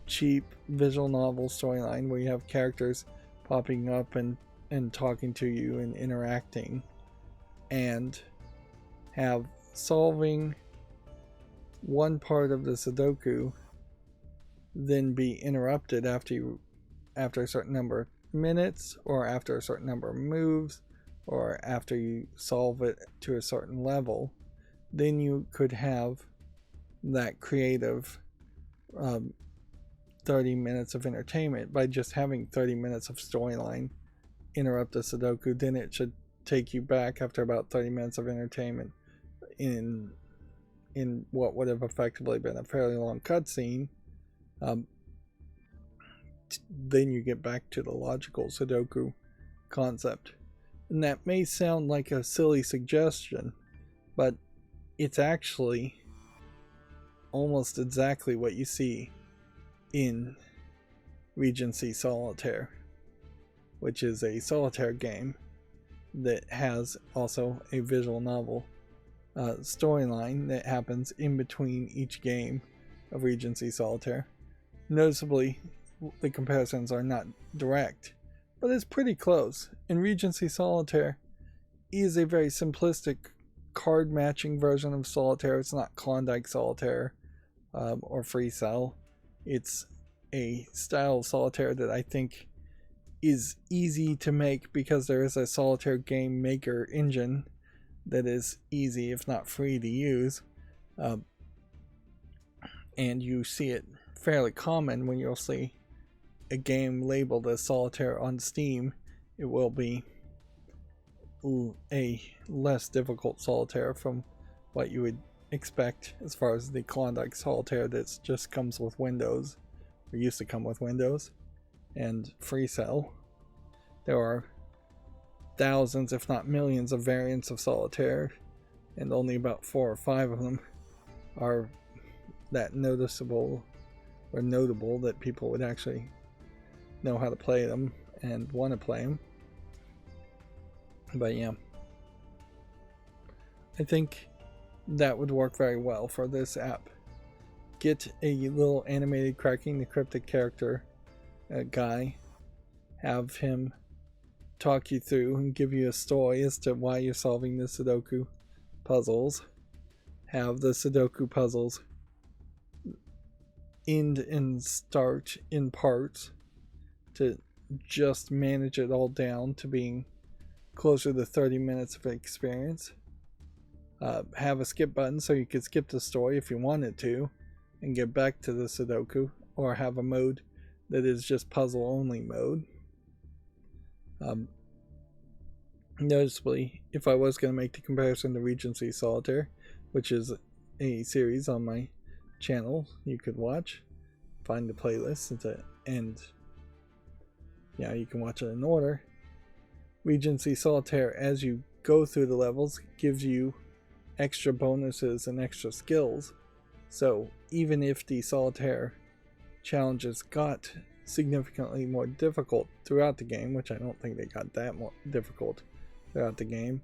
cheap visual novel storyline where you have characters popping up and talking to you and interacting, and have solving one part of the Sudoku then be interrupted after a certain number of minutes, or after a certain number of moves, or after you solve it to a certain level. Then you could have that creative 30 minutes of entertainment by just having 30 minutes of storyline interrupt the Sudoku. Then it should take you back after about 30 minutes of entertainment in what would have effectively been a fairly long cutscene. Then you get back to the logical Sudoku concept. And that may sound like a silly suggestion, but it's actually almost exactly what you see in Regency Solitaire, which is a solitaire game that has also a visual novel storyline that happens in between each game of Regency Solitaire. Noticeably, the comparisons are not direct, but it's pretty close. And Regency Solitaire is a very simplistic card matching version of Solitaire. It's not Klondike Solitaire or Free Cell. It's a style of Solitaire that I think is easy to make because there is a Solitaire game maker engine that is easy, if not free, to use. And you see it fairly common when you'll see a game labeled as Solitaire on Steam. It will be a less difficult Solitaire from what you would expect as far as the Klondike Solitaire that just comes with Windows, or used to come with Windows, and Free Cell. There are thousands, if not millions, of variants of Solitaire, and only about 4 or 5 of them are that noticeable or notable that people would actually know how to play them and want to play them. But yeah, I think that would work very well for this app. Get a little animated Cracking the Cryptic character guy, have him talk you through and give you a story as to why you're solving the Sudoku puzzles. Have the Sudoku puzzles end and start in parts to just manage it all down to being closer to 30 minutes of experience. Have a skip button so you could skip the story if you wanted to and get back to the Sudoku, or have a mode that is just puzzle only mode. Noticeably, if I was going to make the comparison to Regency Solitaire, which is a series on my channel you could watch, find the playlist and yeah, you can watch it in order. Regency Solitaire, as you go through the levels, gives you extra bonuses and extra skills. So even if the Solitaire challenges got significantly more difficult throughout the game, which I don't think they got that more difficult throughout the game,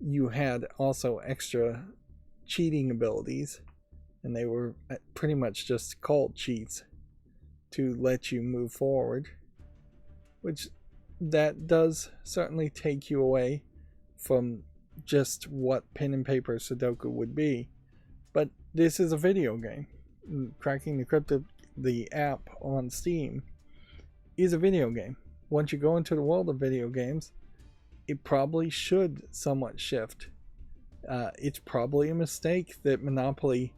you had also extra cheating abilities, and they were pretty much just called cheats to let you move forward, which that does certainly take you away from just what pen and paper Sudoku would be. But this is a video game. Cracking the Cryptic, the app on Steam, is a video game. Once you go into the world of video games, it probably should somewhat shift. It's probably a mistake that Monopoly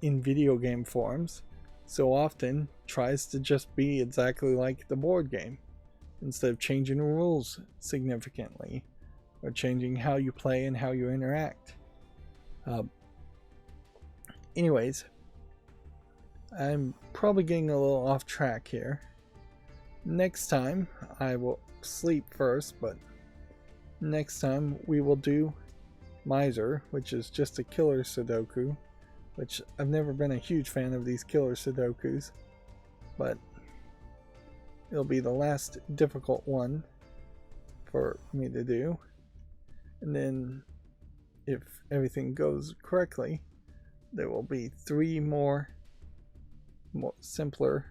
in video game forms so often tries to just be exactly like the board game, instead of changing the rules significantly or changing how you play and how you interact. Anyways, I'm probably getting a little off track here. Next time, I will sleep first, but next time we will do Miser, which is just a killer Sudoku, which I've never been a huge fan of these killer Sudokus, but it'll be the last difficult one for me to do. And then, if everything goes correctly, there will be 3 more simpler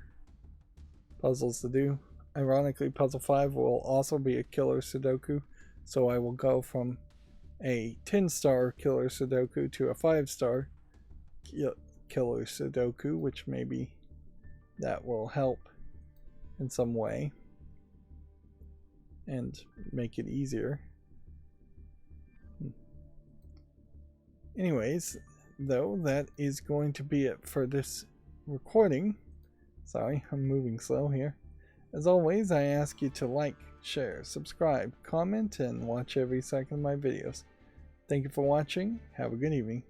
puzzles to do. Ironically, puzzle 5 will also be a killer Sudoku, so I will go from a 10-star killer Sudoku to a 5-star killer Sudoku, which maybe that will help in some way and make it easier. Anyways, though, that is going to be it for this recording. Sorry, I'm moving slow here. As always, I ask you to like, share, subscribe, comment, and watch every second of my videos. Thank you for watching. Have a good evening.